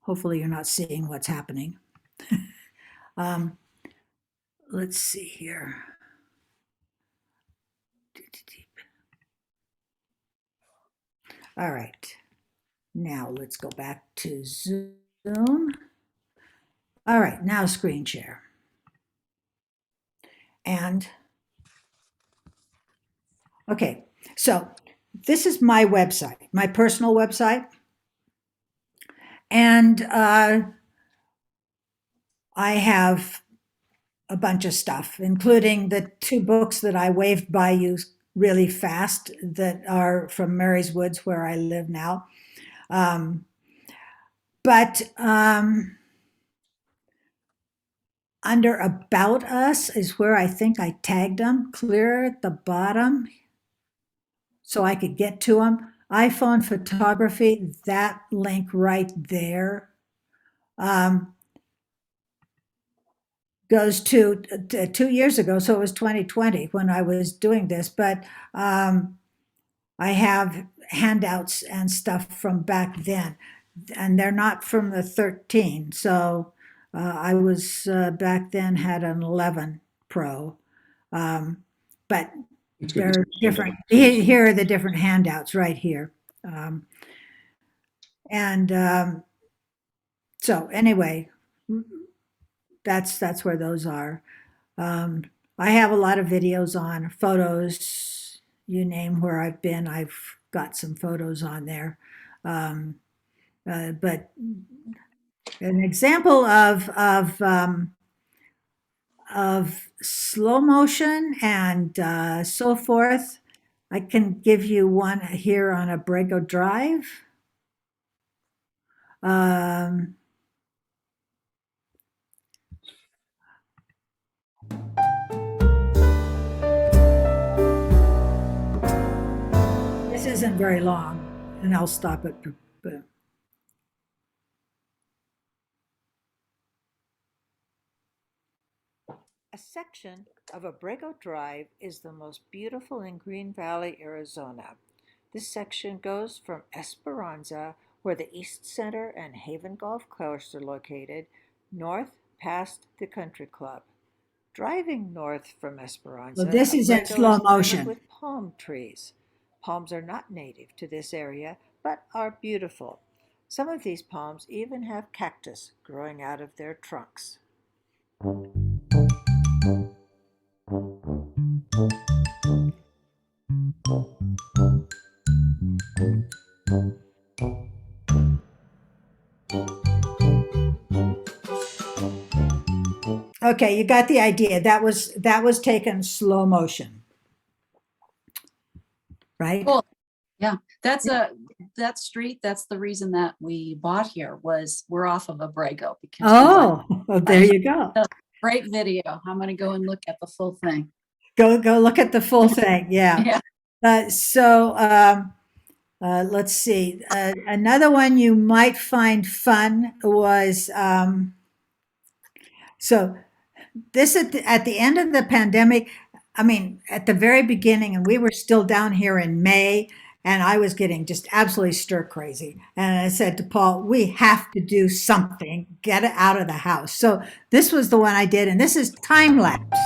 hopefully you're not seeing what's happening. Let's see here. All right, now let's go back to Zoom. All right, now screen share. And, okay, so this is my website, my personal website. And I have a bunch of stuff, including the 2 books that I waved by you really fast that are from Mary's Woods, where I live now. But under About Us is where I think I tagged them, clear at the bottom, so I could get to them. iPhone photography, that link right there. Goes to 2 years ago, so it was 2020 when I was doing this, but I have handouts and stuff from back then, and they're not from the 13. So I was back then had an 11 Pro, but It's good. they're different. Here are the different handouts right here. So anyway, that's where those are. I have a lot of videos on photos. You name where I've been, I've got some photos on there. But an example of slow motion and so forth, I can give you one here on Abrego Drive. This isn't very long, and I'll stop it. But a section of Abrego Drive is the most beautiful in Green Valley, Arizona. This section goes from Esperanza, where the East Center and Haven Golf Course are located, north past the country club. Driving north from Esperanza, Well, this is in Abrego slow covered motion. with palm trees. Palms are not native to this area, but are beautiful. Some of these palms even have cactus growing out of their trunks. Okay, you got the idea. That was taken slow motion. Right? Cool. Yeah, that street, that's the reason that we bought here was we're off of Abrego because we went- Oh, well, there you go. great video. I'm gonna go and look at the full thing. Go look at the full thing. Yeah. Yeah. Let's see. Another one you might find fun was so this at the end of the pandemic. I mean, at the very beginning, and we were still down here in May, and I was getting just absolutely stir crazy. And I said to Paul, we have to do something, get it out of the house. So this was the one I did, and this is time lapse.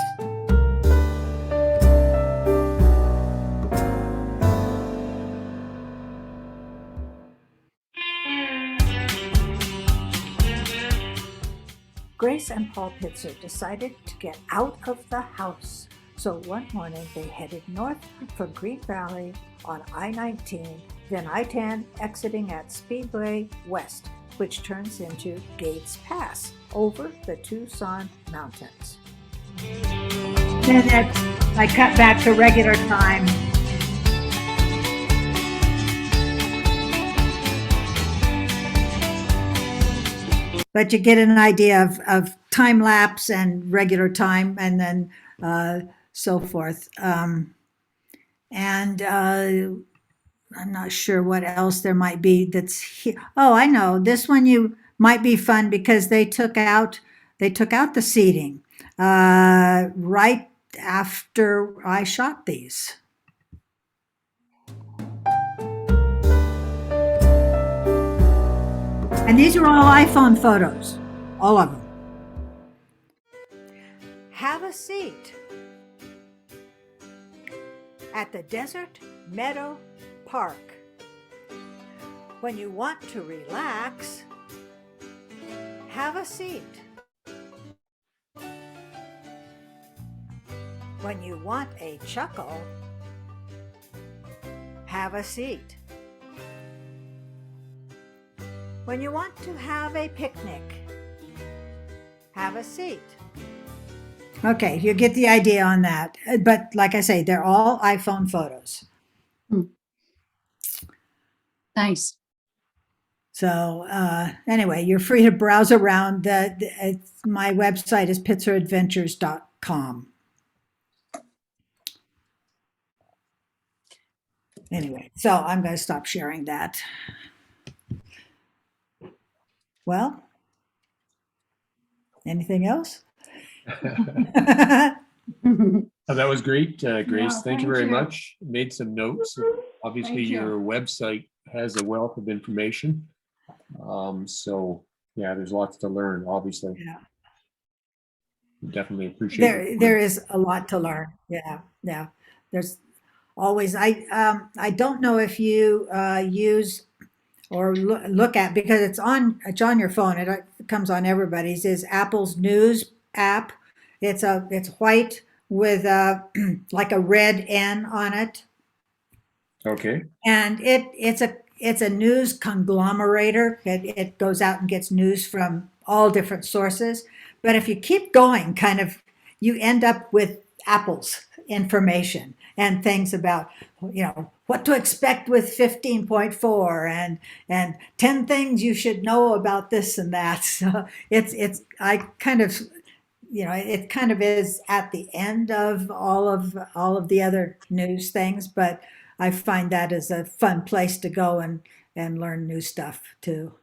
Grace and Paul Pitzer decided to get out of the house. So one morning they headed north from Green Valley on I-19, then I-10 exiting at Speedway West, which turns into Gates Pass over the Tucson Mountains. Then I cut back to regular time. But you get an idea of time lapse and regular time, and then so forth. I'm not sure what else there might be that's here. Oh, I know. This one you might be fun because they took out the seating right after I shot these. And these are all iPhone photos, all of them. Have a seat at the Desert Meadow Park. When you want to relax, have a seat. When you want a chuckle, have a seat. When you want to have a picnic, have a seat. Okay, you get the idea on that. But like I say, they're all iPhone photos. Nice. So anyway, you're free to browse around. My website is pitzeradventures.com. Anyway, so I'm going to stop sharing that. Well, anything else? Oh, that was great, Grace. Yeah, Thank you thank very you. much. Made some notes. Obviously, Thank you. your website has a wealth of information. So yeah, there's lots to learn, obviously. Yeah. Definitely appreciate There is a lot to learn. Yeah, yeah. There's always. I don't know if you use or look at, because it's on your phone. It comes on everybody's. Is Apple's News app? It's white with like a red N on it, Okay, and it's a news conglomerator. It goes out and gets news from all different sources. But if you keep going, kind of, you end up with Apple's information and things about, what to expect with 15.4 and 10 things you should know about this and that. So I kind of, it kind of is at the end of all of the other news things, but I find that is a fun place to go and learn new stuff too.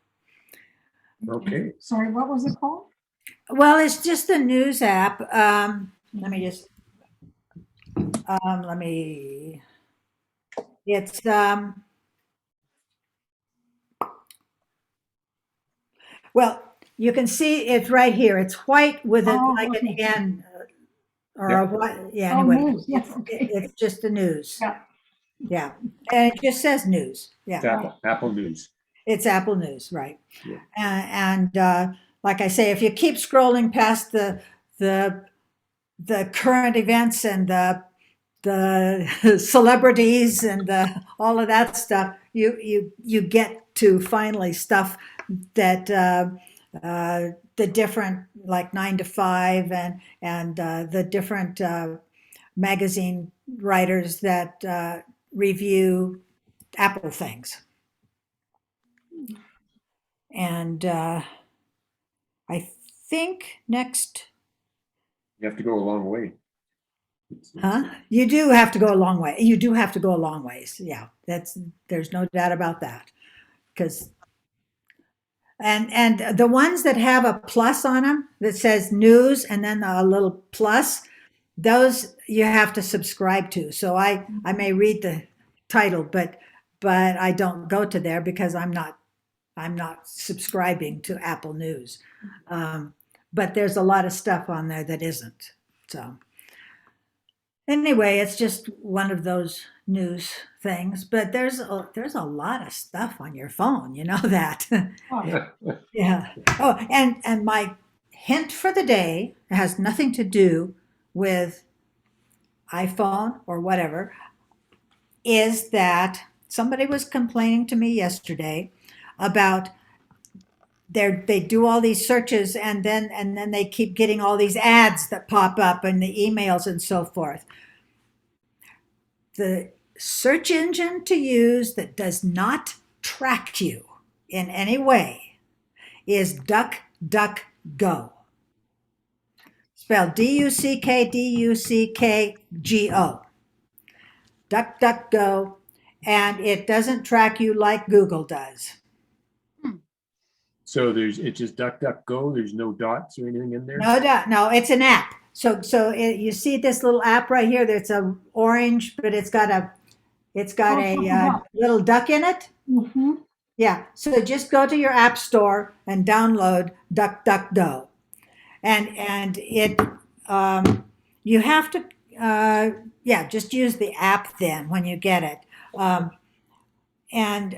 okay. Sorry, what was it called? Well, it's just a news app. It's, well, you can see it's right here. It's white with Oh, like an okay. N or Yeah. a what? Yeah, Oh, anyway, news, yeah, okay. it's just the news. Yeah. Yeah. And it just says news. It's Yeah. Apple News. It's Apple News, right? Yeah. And like I say, if you keep scrolling past the current events and the celebrities and all of that stuff, you get to finally stuff that the different, like 9 to 5 and the different magazine writers that review Apple things. And I think next, You have to go a long way. You do have to go a long way. You do have to go a long ways. Yeah, there's no doubt about that. Because and the ones that have a plus on them that says news and then a little plus, those you have to subscribe to. So I may read the title, but I don't go to there because I'm not subscribing to Apple News. But there's a lot of stuff on there that isn't. So anyway, it's just one of those news things. But there's a lot of stuff on your phone. You know that. Yeah. Oh, and my hint for the day has nothing to do with iPhone or whatever, is that somebody was complaining to me yesterday about they do all these searches and then they keep getting all these ads that pop up and the emails and so forth. The search engine to use that does not track you in any way is DuckDuckGo. Spelled DuckDuckGo. DuckDuckGo, and it doesn't track you like Google does. So it's just DuckDuckGo. There's no dots or anything in there. No, it's an app. So you see this little app right here that's a orange, but it's got a little duck in it. Mm-hmm. Yeah. So just go to your app store and download DuckDuckGo, and it you have to just use the app then when you get it, and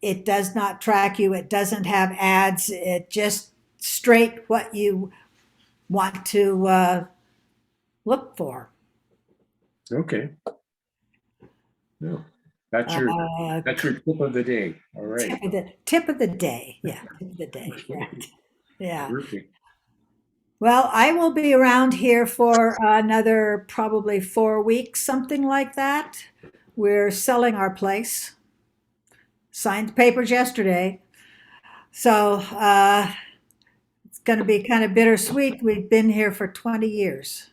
it does not track you. It doesn't have ads. It just straight what you want to look for. Okay. No, that's your tip of the day. All right. Tip of the day. Yeah, tip of the day. Yeah. Perfect. Well, I will be around here for another probably 4 weeks, something like that. We're selling our place. Signed the papers yesterday. So it's going to be kind of bittersweet. We've been here for 20 years.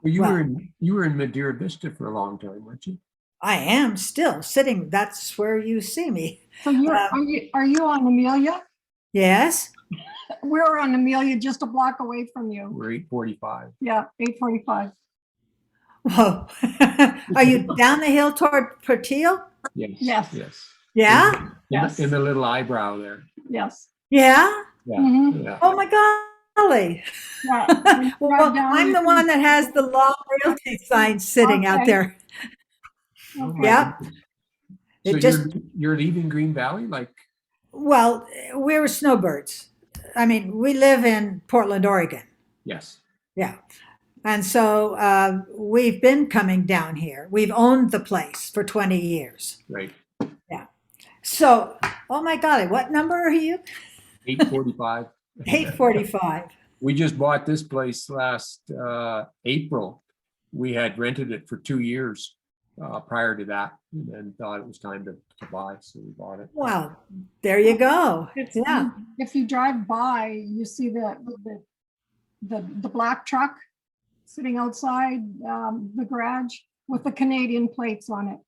Well, Well, you were in Madeira Vista for a long time, weren't you? I am still sitting. That's where you see me. So you're, are you on Amelia? Yes. We're on Amelia, just a block away from you. We're 845. Yeah, 845. Whoa. Are you down the hill toward Portillo? Yes. Yes. Yes. Yeah. Yes. In the little eyebrow there. Yes. Yeah. Yeah. Mhm. Yeah. Oh my golly. Yeah. Well, Drive down, I'm you the can- one that has the long realty sign sitting out Okay. there. Oh my Yep. goodness. It So just, you're leaving Green Valley? Like, well, we're snowbirds. I mean, we live in Portland, Oregon. yes. Yeah. And so we've been coming down here. We've owned the place for 20 years. Right. So, oh my golly, what number are you? 845. 845. We just bought this place last April. We had rented it for 2 years prior to that, and then thought it was time to buy, so we bought it. Wow. There you go. It's, Yeah. if you drive by, you see the black truck sitting outside the garage with the Canadian plates on it.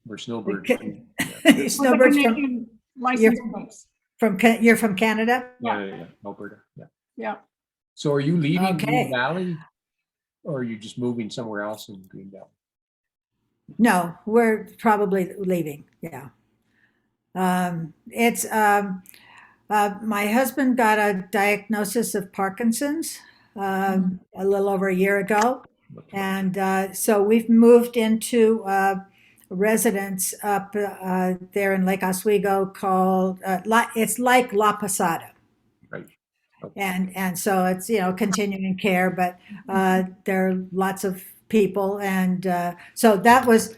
We're snowbirds. Okay. Yeah. With the Snowbirds Canadian license plates. you're from Canada? Yeah, Alberta. Yeah. Yeah. So are you leaving Okay. Green Valley, or are you just moving somewhere else in Green Valley? No, we're probably leaving. Yeah. It's my husband got a diagnosis of Parkinson's a little over a year ago. And so we've moved into residence up there in Lake Oswego called, it's like La Posada. Right. Okay. And so it's, continuing care, but there are lots of people. And so that was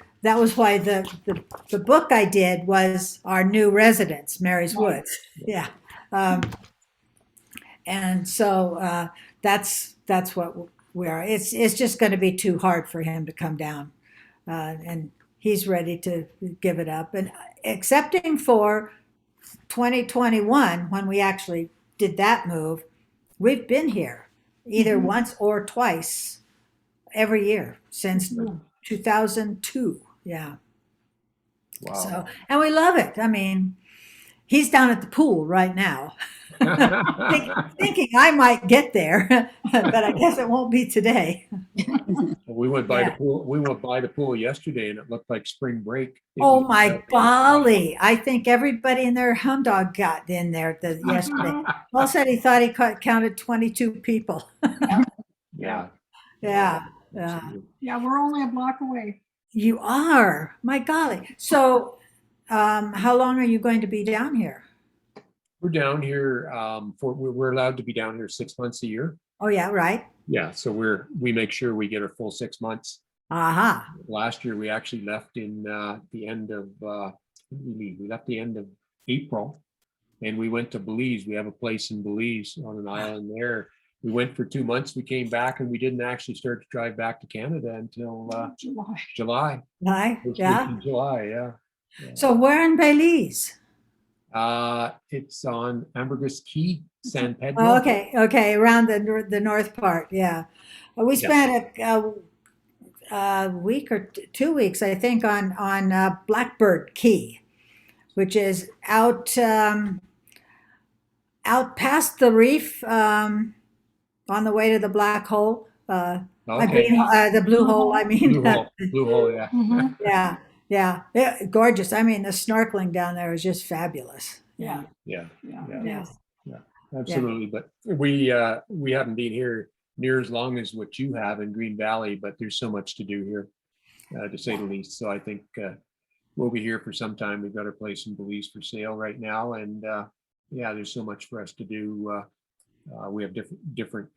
why the book I did was Our New Residence, Mary's Woods. Yeah. And so that's what we are. It's just going to be too hard for him to come down. And he's ready to give it up. And excepting for 2021, when we actually did that move, we've been here either once or twice every year since 2002. Yeah. Wow. So, and we love it. I mean, he's down at the pool right now, thinking I might get there, but I guess it won't be today. We went by Yeah. the pool. We went by the pool yesterday, and it looked like spring break. It Oh was my golly. I think everybody and their hound dog got in there yesterday. Paul said he thought he counted 22 people. Yeah. Yeah. Absolutely. Yeah, we're only a block away. You are. My golly. So, how long are you going to be down here? We're down here we're allowed to be down here 6 months a year. Oh, yeah, right. Yeah, so we make sure we get our full 6 months. Aha. Last year we actually left in the end of we left the end of April, and we went to Belize. We have a place in Belize on an island there. We went for 2 months. We came back, and we didn't actually start to drive back to Canada until July. Right. First week Yeah. in July, yeah. So, where in Belize? It's on Ambergris Key, San Pedro. Oh, okay. Okay. Around the north part. Yeah. We spent a week or 2 weeks, I think, on Blackbird Key, which is out past the reef, on the way to the black hole, Okay. the blue hole. I mean, Blue hole, yeah. Mhm. yeah, gorgeous. I mean, the snorkeling down there is just fabulous. Yeah. Yeah, Yeah. yeah. Yeah. Absolutely. But we haven't been here near as long as what you have in Green Valley, but there's so much to do here, to say the least. So I think we'll be here for some time. We've got our place in Belize for sale right now, and yeah, there's so much for us to do. We have different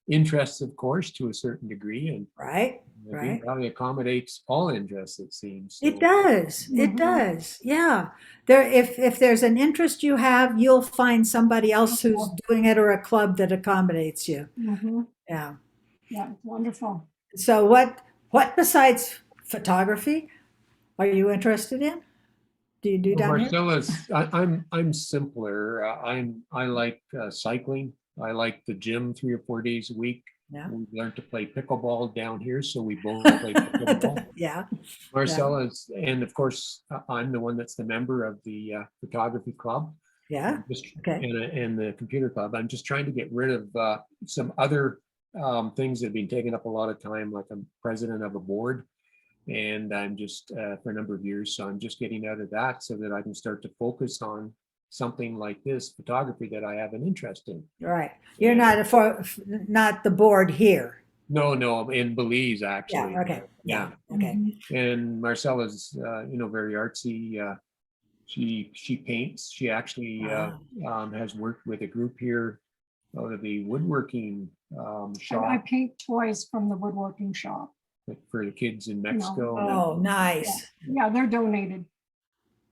interests, of course, to a certain degree, and Right. Green Right. Valley accommodates all interests, it seems. It So, does. It Mhm. does. Yeah. If there's an interest you have, you'll find somebody else who's doing it or a club that accommodates you. Mhm. Yeah. Yeah, it's wonderful. So what besides photography are you interested in? do you do Well, down here? Marcella's, I'm simpler. I like cycling. I like the gym 3 or 4 days a week. Yeah. We learned to play pickleball down here, so we both play pickleball. Yeah, Marcella's, and of course, I'm the one that's the member of the photography club. yeah, Just, okay. and the computer club. I'm just trying to get rid of some other things that have been taking up a lot of time, like I'm president of a board. And I'm just for a number of years, so I'm just getting out of that so that I can start to focus on something like this photography that I have an interest in. Right. You're Yeah. not the board here. No, in Belize Yeah, actually. okay, yeah, okay. And Marcella's, very artsy. She paints. She actually has worked with a group here out of the woodworking I shop paint toys from the woodworking shop. for the kids in Mexico. Oh, nice. Yeah, they're donated.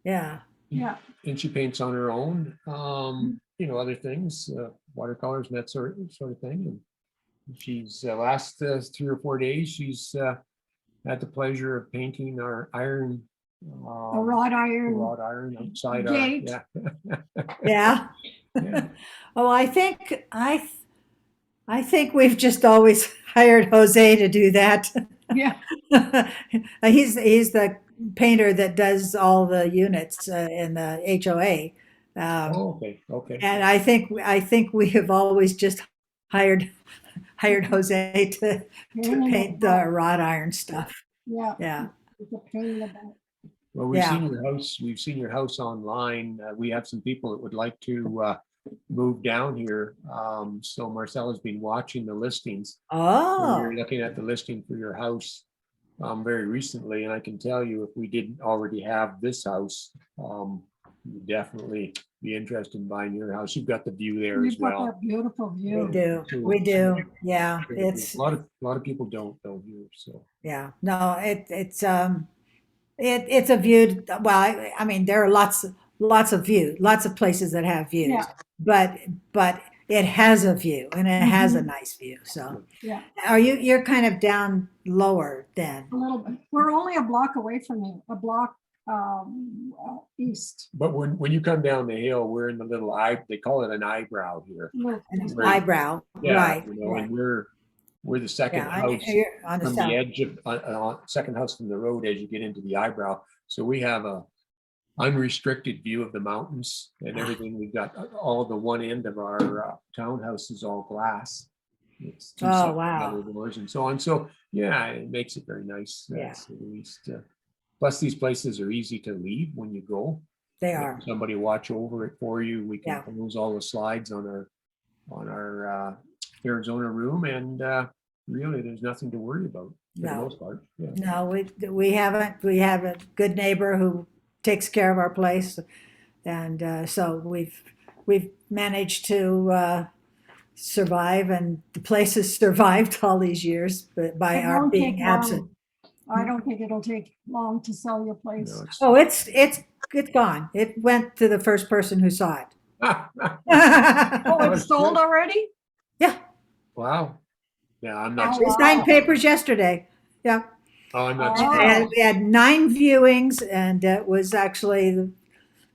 Yeah, Yeah. And she paints on her own, other things, watercolors and that sort of thing. And she's last 3 or 4 days, she's had the pleasure of painting our iron. A wrought iron. Wrought iron outside gate. yeah. Yeah. Oh, I think we've just always hired Jose to do that. Yeah. He's the painter that does all the units in the HOA. Okay. And I think we have always just hired Jose to paint the wrought iron stuff. Yeah. Yeah. It's a pain in the butt. Well, we've Yeah. seen your house. We've seen your house online. We have some people that would like to move down here. So Marcella's been watching the listings. Oh, You're looking at the listing for your house very recently, and I can tell you, if we didn't already have this house, you'd definitely be interested in buying your house. You've got the view there as You've got well. that beautiful we view. do. We do. Yeah. It's a lot of people don't here. So yeah. No, it's a view. Well, I mean, there are lots of view, lots of places that have views, Yeah. but it has a view and it has a nice view. So, Yeah. you're kind of down lower then? A little bit. We're only a block away from you, a block east. but when you come down the hill, we're in the little they call it an eyebrow here. Right. Eyebrow, Yeah, right? and we're the second Yeah, house you're on the from south. the edge of second house from the road as you get into the eyebrow. So we have a unrestricted view of the mountains and everything. We've got all the one end of our townhouse is all glass. It's two Oh, separate wow. double doors and so on. So yeah, it makes it very nice. Yeah. At least. Plus, these places are easy to leave when you go. They Let are. somebody watch over it for you. We can Yeah. close all the slides on our Arizona room, and really, there's nothing to worry about for the No. most part. Yeah. No, we haven't. We have a good neighbor who takes care of our place, and so we've managed to survive, and the place has survived all these years, but by It our won't being take long. absent. I don't think it'll take long to sell your place. No, it's- Oh, it's gone. It went to the first person who saw it. Oh, Oh, it's sold already? Yeah, Wow. Yeah, I'm not. we signed papers yesterday. Yeah. Oh, I'm not. Oh. surprised. We had 9 viewings, and it was actually the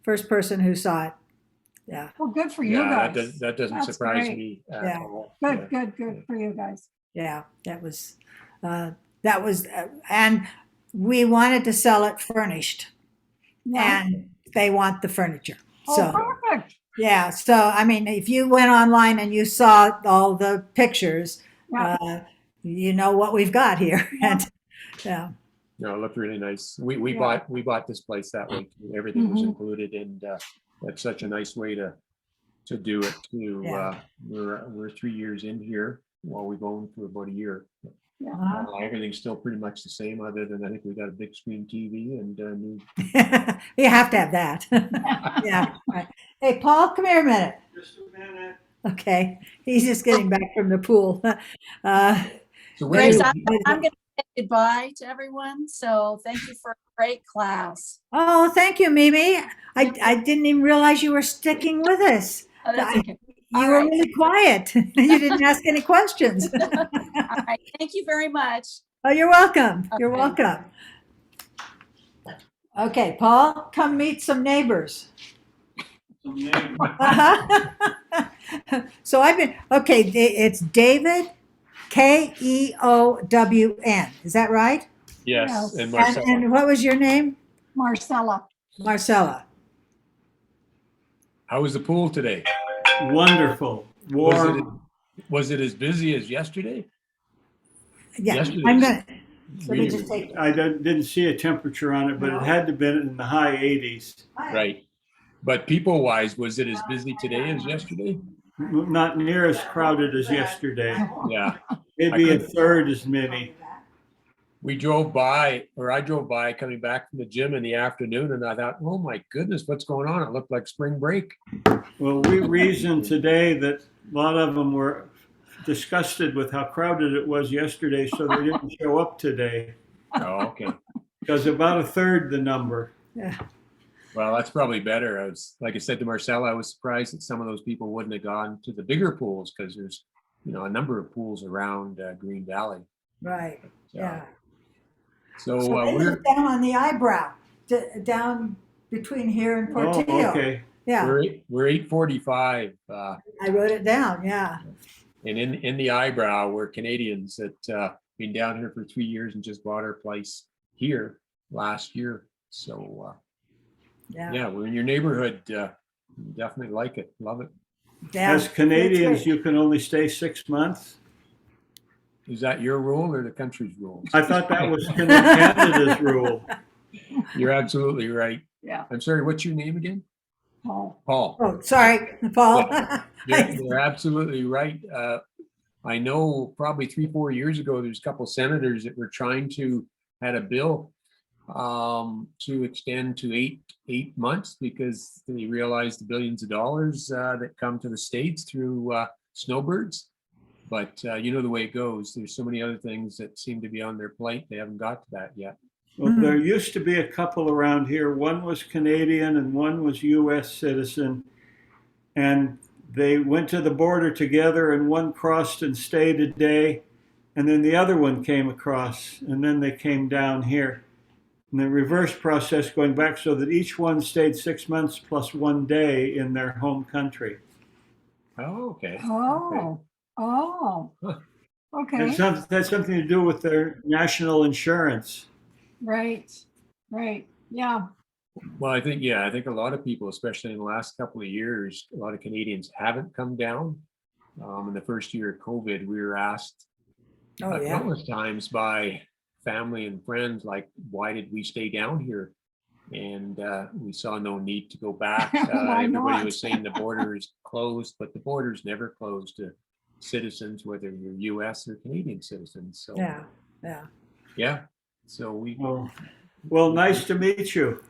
first person who saw it. Yeah. Well, good for you Yeah, guys. that doesn't That's surprise great. me at Yeah. all. Good, Yeah. good for you guys. Yeah, that was, and we wanted to sell it furnished, Yeah. and they want the furniture. Oh, So, perfect. yeah, so I mean, if you went online and you saw all the pictures, Yeah. you know what we've got here. Yeah. And yeah, No, it looked really nice. We Yeah. bought this place that way too. Everything was Mhm. included, and that's such a nice way to do it too. Yeah. We're 3 years in here, while we've owned for about a year. Uh-huh. Everything's still pretty much the same, other than I think we got a big screen TV and new. you have to have that. Yeah. Right. Hey, Paul, come here a minute. Just a minute. Okay, he's just getting back from the pool. So Grace, where- I'm going to say goodbye to everyone. So thank you for a great class. Oh, thank you, Mimi. I didn't even realize you were sticking with us. Oh, that's okay. You All were right. really quiet. You didn't ask any questions. All right. Thank you very much. Oh, you're welcome. You're Okay. welcome. Okay, Paul, come meet some neighbors. So I've been, okay, it's David, Keown. Is that right? Yes, Yes. and And, Marcella. and what was your name? Marcella. Marcella. How was the pool today? Wonderful, Was it, warm. was it as busy as yesterday? Yeah, Yesterday. I'm gonna, let me Really, just take. I didn't see a temperature on it, but it had to been in the high 80s. right. But people wise, was it as busy today as yesterday? Not near as crowded as yesterday. Yeah. Maybe a couldn't- third as many. I drove by coming back from the gym in the afternoon and I thought, oh my goodness, what's going on? It looked like spring break. Well, we reasoned today that a lot of them were disgusted with how crowded it was yesterday, so they didn't show up today. Oh, okay. Because about a third the number. Yeah. Well, that's probably better. Like I said to Marcella, I was surprised that some of those people wouldn't have gone to the bigger pools because there's, a number of pools around Green Valley. Right, So, yeah. So So they live down on the eyebrow, down between here and Oh, Portillo. okay. Yeah, we're 845, I wrote it down, yeah. and in the eyebrow, we're Canadians that been down here for 3 years and just bought our place here last year. So Yeah. we're in your neighborhood. Definitely like it, love it. Yeah, As Canadians, that's great. you can only stay 6 months. Is that your rule or the country's rule? I thought that was Canada's rule. You're absolutely right. Yeah. I'm sorry, what's your name again? Paul. Paul. Oh, sorry, Paul. You're absolutely right. I know probably 3-4 years ago, there's a couple senators that were had a bill to extend to eight months because they realized the billions of dollars that come to the States through snowbirds. But you know the way it goes. There's so many other things that seem to be on their plate. They haven't got to that yet. Well, there used to be a couple around here. One was Canadian and one was US citizen. And they went to the border together and one crossed and stayed a day. And then the other one came across and then they came down here. And the reverse process going back so that each one stayed 6 months plus 1 day in their home country. Oh, okay. Oh, oh, Huh. okay, That's something to do with their national insurance. right, yeah, Well, I think a lot of people, especially in the last couple of years, a lot of Canadians haven't come down. In the first year of COVID, we were asked countless times by family and friends, like, why did we stay down here? And we saw no need to go back. Why Everybody not? was saying the border is closed, but the border's never closed to citizens, whether you're US or Canadian citizens. So Yeah. So we Well, nice to meet you.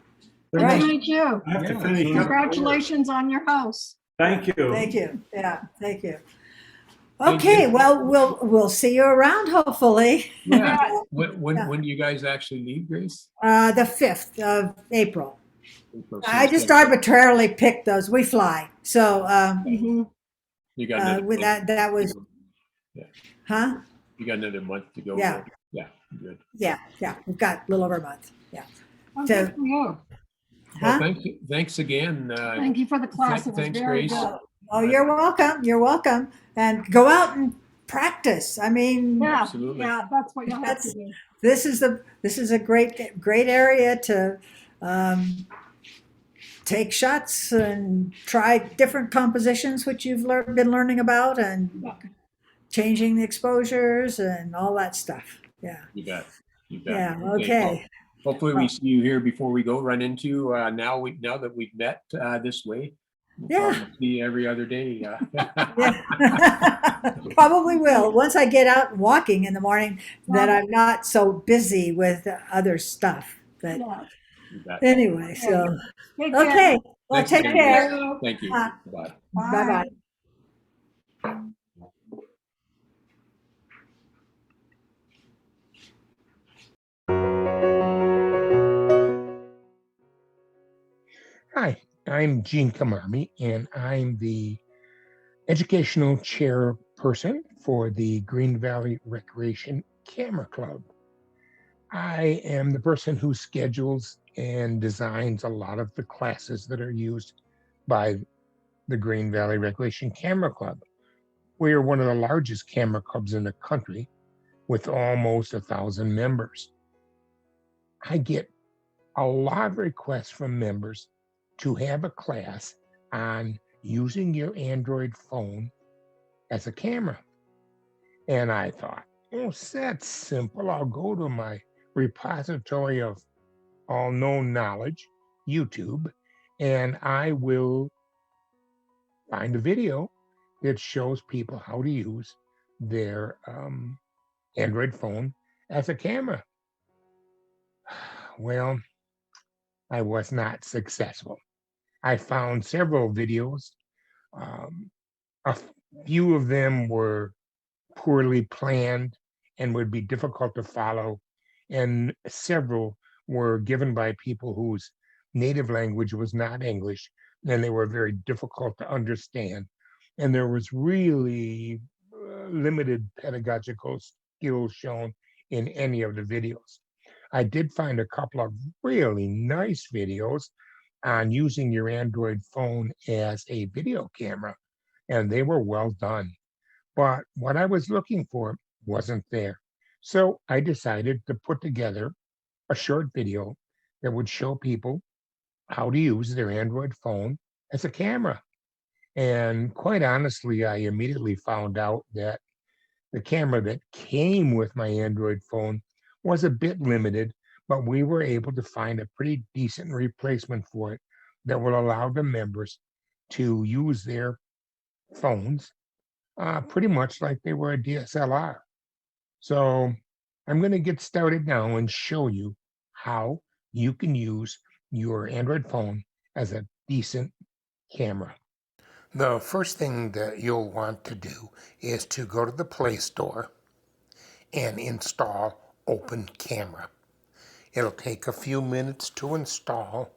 nice to meet you. I have to finish up. Congratulations on your house. Thank you. Thank you, yeah, thank you. Thank Okay, you. well, we'll see you around, hopefully. Yeah. When do you guys actually leave, Grace? The 5th of April. April I just 6th. arbitrarily picked those. We fly. So Mhm. You got another with month. that was, Yeah. huh? You got another month to go. Yeah. Yeah, good. Yeah, we've got a little over a month. Yeah. Oh, So- good for you. Well, Huh? thanks again. Thank you for the class. It was Thanks, very Grace. good. Oh, you're welcome. You're welcome. And go out and practice. I mean, Yeah, Absolutely. yeah, that's what you'll have to That's- do. this is a great area to take shots and try different compositions, which you've been learning about, and Yeah. changing the exposures and all that stuff. Yeah. You bet. You bet. Yeah. Well, Okay. hopefully we see you here before we go run into now that we've met this way. We'll Yeah. probably see you every other day. Yeah. Probably will once I get out walking in the morning, that I'm not so busy with other stuff. But Yeah. You bet. anyway, so Take care. okay. Well, Thanks take again, care. Grace. Thank you. Uh, Bye. Bye bye. Hi, I'm Gene Kamarmi, and I'm the educational chairperson for the Green Valley Recreation Camera Club. I am the person who schedules and designs a lot of the classes that are used by the Green Valley Recreation Camera Club. We are one of the largest camera clubs in the country with almost 1,000 members. I get a lot of requests from members to have a class on using your Android phone as a camera. And I thought, oh, that's simple. I'll go to my repository of all known knowledge, YouTube, and I will find a video that shows people how to use their Android phone as a camera. Well, I was not successful. I found several videos. A few of them were poorly planned and would be difficult to follow, and several were given by people whose native language was not English, and they were very difficult to understand. And there was really limited pedagogical skills shown in any of the videos. I did find a couple of really nice videos on using your Android phone as a video camera, and they were well done. But what I was looking for wasn't there. So I decided to put together a short video that would show people how to use their Android phone as a camera. And quite honestly, I immediately found out that the camera that came with my Android phone was a bit limited, but we were able to find a pretty decent replacement for it that will allow the members to use their phones pretty much like they were a DSLR. So I'm going to get started now and show you how you can use your Android phone as a decent camera. The first thing that you'll want to do is to go to the Play Store and install Open Camera. It'll take a few minutes to install,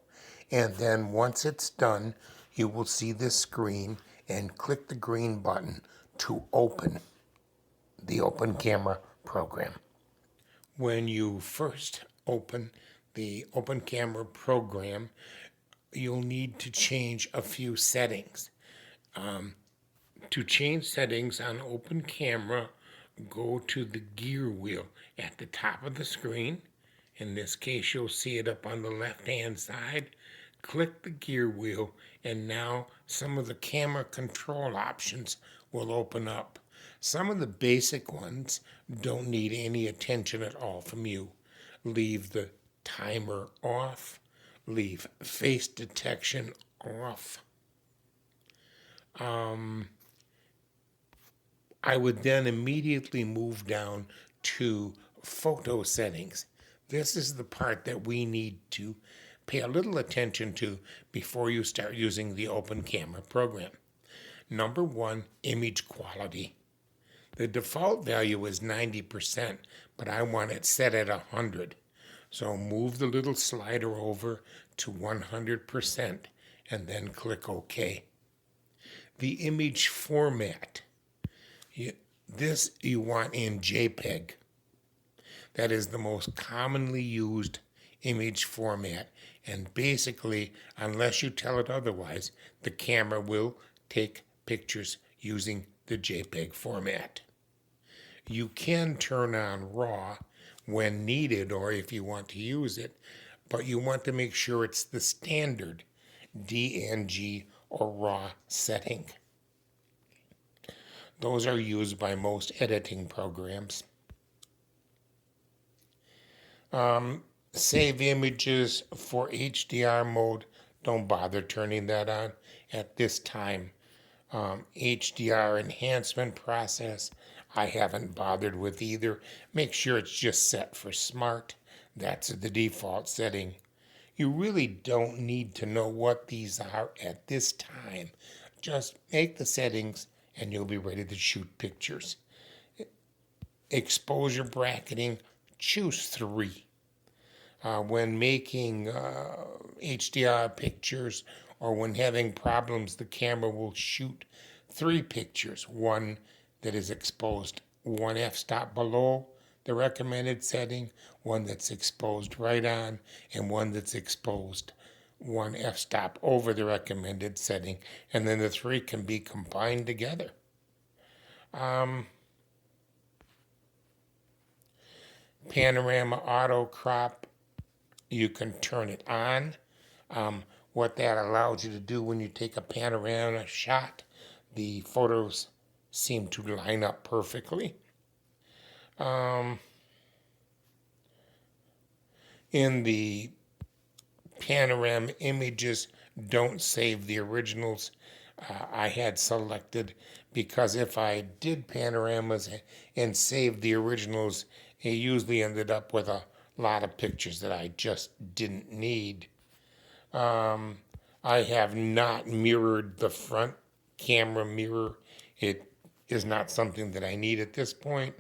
and then once it's done, you will see this screen and click the green button to open the Open Camera program. When you first open the Open Camera program, you'll need to change a few settings. To change settings on Open Camera, go to the gear wheel at the top of the screen. In this case, you'll see it up on the left-hand side. Click the gear wheel, and now some of the camera control options will open up. Some of the basic ones don't need any attention at all from you. Leave the timer off. Leave face detection off. I would then immediately move down to photo settings. This is the part that we need to pay a little attention to before you start using the Open Camera program. Number one, image quality. The default value is 90%, but I want it set at 100. So move the little slider over to 100% and then click OK. The image format. This you want in JPEG. That is the most commonly used image format. And basically, unless you tell it otherwise, the camera will take pictures using the JPEG format. You can turn on RAW when needed or if you want to use it, but you want to make sure it's the standard DNG or RAW setting. Those are used by most editing programs. Save images for HDR mode. Don't bother turning that on at this time. HDR enhancement process, I haven't bothered with either. Make sure it's just set for smart. That's the default setting. You really don't need to know what these are at this time. Just make the settings and you'll be ready to shoot pictures. Exposure bracketing, choose 3. When making HDR pictures or when having problems, the camera will shoot 3 pictures. One that is exposed 1 f-stop below the recommended setting, one that's exposed right on, and one that's exposed one f-stop over the recommended setting, and then the three can be combined together. Panorama auto crop, you can turn it on. What that allows you to do when you take a panorama shot, the photos seem to line up perfectly. In the panorama images, don't save the originals. I had selected, because if I did panoramas and saved the originals, it usually ended up with a lot of pictures that I just didn't need. I have not mirrored the front camera mirror. It is not something that I need at this point.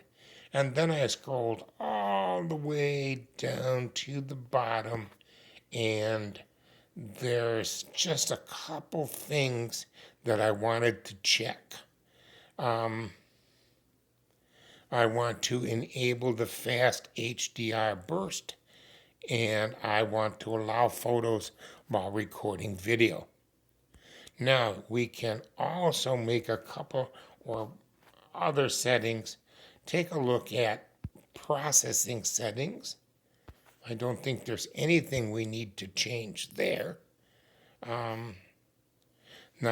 And then I scrolled all the way down to the bottom, and there's just a couple things that I wanted to check. I want to enable the fast HDR burst, and I want to allow photos while recording video. Now, we can also make a couple or other settings. Take a look at processing settings. I don't think there's anything we need to change there. Now,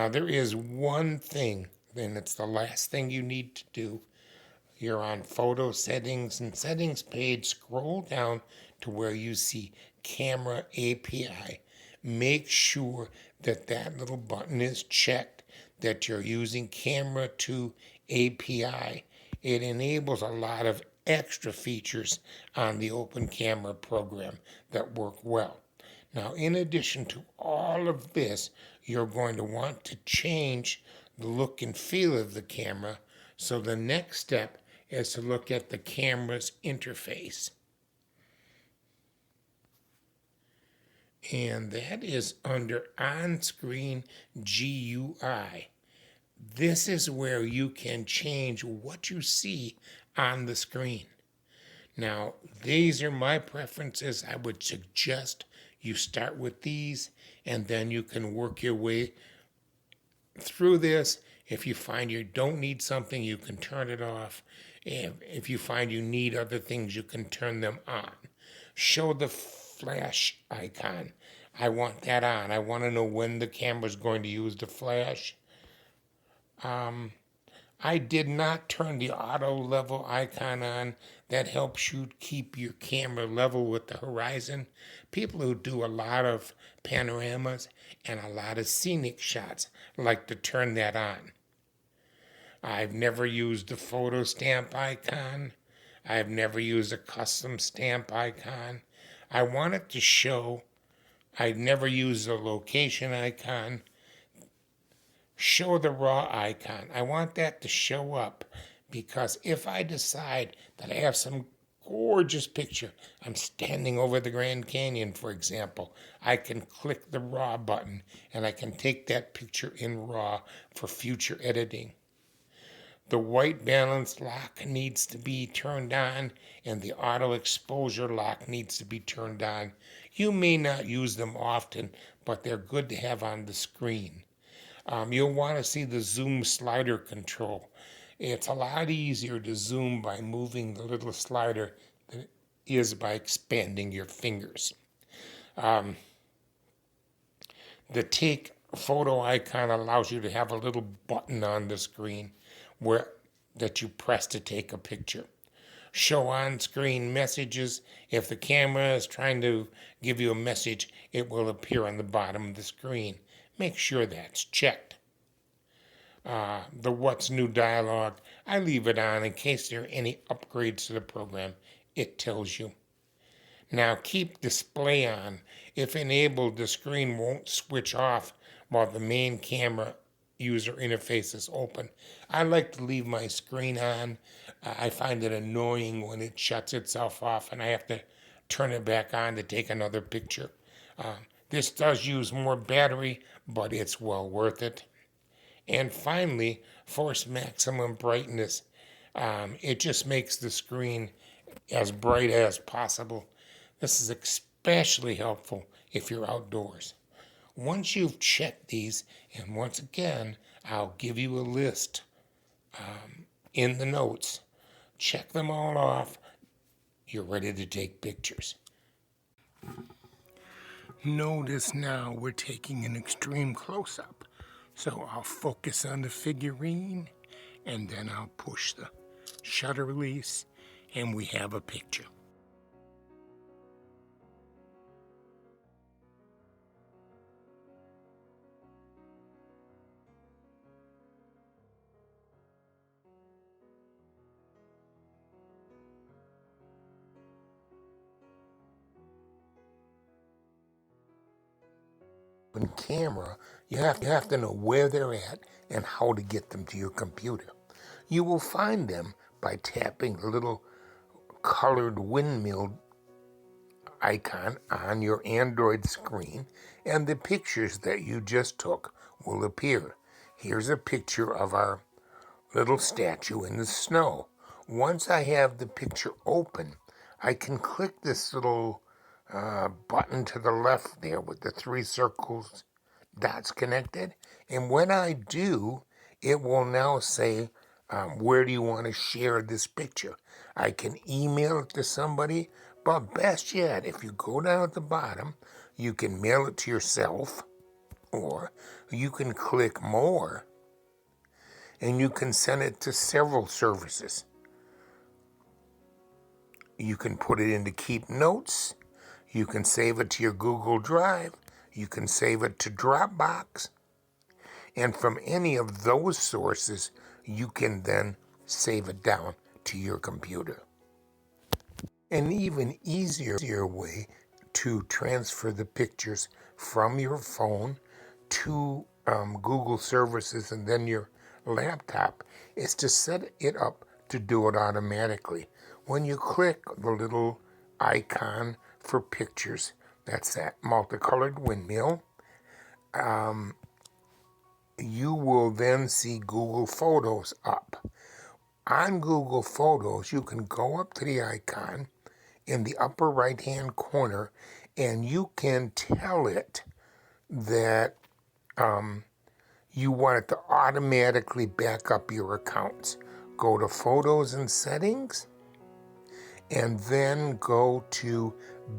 there is one thing, and it's the last thing you need to do. You're on photo settings and settings page. Scroll down to where you see camera API. Make sure that that little button is checked, that you're using camera to API. It enables a lot of extra features on the Open Camera program that work well. Now, in addition to all of this, you're going to want to change the look and feel of the camera. So the next step is to look at the camera's interface. And that is under on-screen GUI. This is where you can change what you see on the screen. Now, these are my preferences. I would suggest you start with these, and then you can work your way through this. If you find you don't need something, you can turn it off. If you find you need other things, you can turn them on. Show the flash icon. I want that on. I want to know when the camera is going to use the flash. I did not turn the auto level icon on. That helps you keep your camera level with the horizon. People who do a lot of panoramas and a lot of scenic shots like to turn that on. I've never used the photo stamp icon. I've never used a custom stamp icon. I want it to show. I've never used the location icon. Show the raw icon. I want that to show up, because if I decide that I have some gorgeous picture, I'm standing over the Grand Canyon, for example, I can click the raw button and I can take that picture in raw for future editing. The white balance lock needs to be turned on, and the auto exposure lock needs to be turned on. You may not use them often, but they're good to have on the screen. You'll want to see the zoom slider control. It's a lot easier to zoom by moving the little slider than it is by expanding your fingers. The take photo icon allows you to have a little button on the screen that you press to take a picture. Show on-screen messages. If the camera is trying to give you a message, it will appear on the bottom of the screen. Make sure that's checked. The What's New dialog, I leave it on in case there are any upgrades to the program. It tells you. Now keep display on. If enabled, the screen won't switch off while the main camera user interface is open. I like to leave my screen on. I find it annoying when it shuts itself off and I have to turn it back on to take another picture. This does use more battery, but it's well worth it. And finally, force maximum brightness. It just makes the screen as bright as possible. This is especially helpful if you're outdoors. Once you've checked these, and once again, I'll give you a list in the notes. Check them all off. You're ready to take pictures. Notice now we're taking an extreme close-up. So I'll focus on the figurine, and then I'll push the shutter release, and we have a picture. In camera, you have to know where they're at and how to get them to your computer. You will find them by tapping the little colored windmill icon on your Android screen, and the pictures that you just took will appear. Here's a picture of our little statue in the snow. Once I have the picture open, I can click this little button to the left there with the 3 circles, dots connected. And when I do, it will now say, where do you want to share this picture? I can email it to somebody, but best yet, if you go down at the bottom, you can mail it to yourself, or you can click more, and you can send it to several services. You can put it into Keep Notes. You can save it to your Google Drive. You can save it to Dropbox. And from any of those sources, you can then save it down to your computer. An even easier way to transfer the pictures from your phone to Google services and then your laptop is to set it up to do it automatically. When you click the little icon for pictures, that's that multicolored windmill, you will then see Google Photos up. On Google Photos, you can go up to the icon in the upper right-hand corner, and you can tell it that you want it to automatically back up your accounts. Go to Photos and Settings, and then go to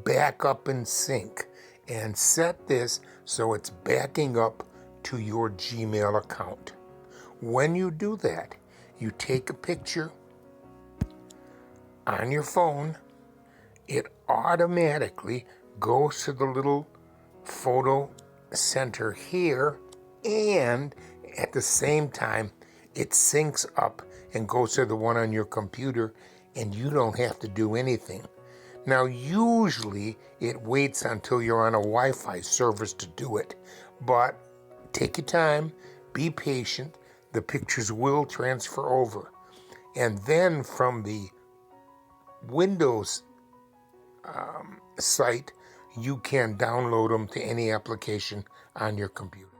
Backup and Sync, and set this so it's backing up to your Gmail account. When you do that, you take a picture on your phone, it automatically goes to the little photo center here, and at the same time, it syncs up and goes to the one on your computer, and you don't have to do anything. Now, usually it waits until you're on a Wi-Fi service to do it, but take your time, be patient, the pictures will transfer over. And then from the Windows site, you can download them to any application on your computer.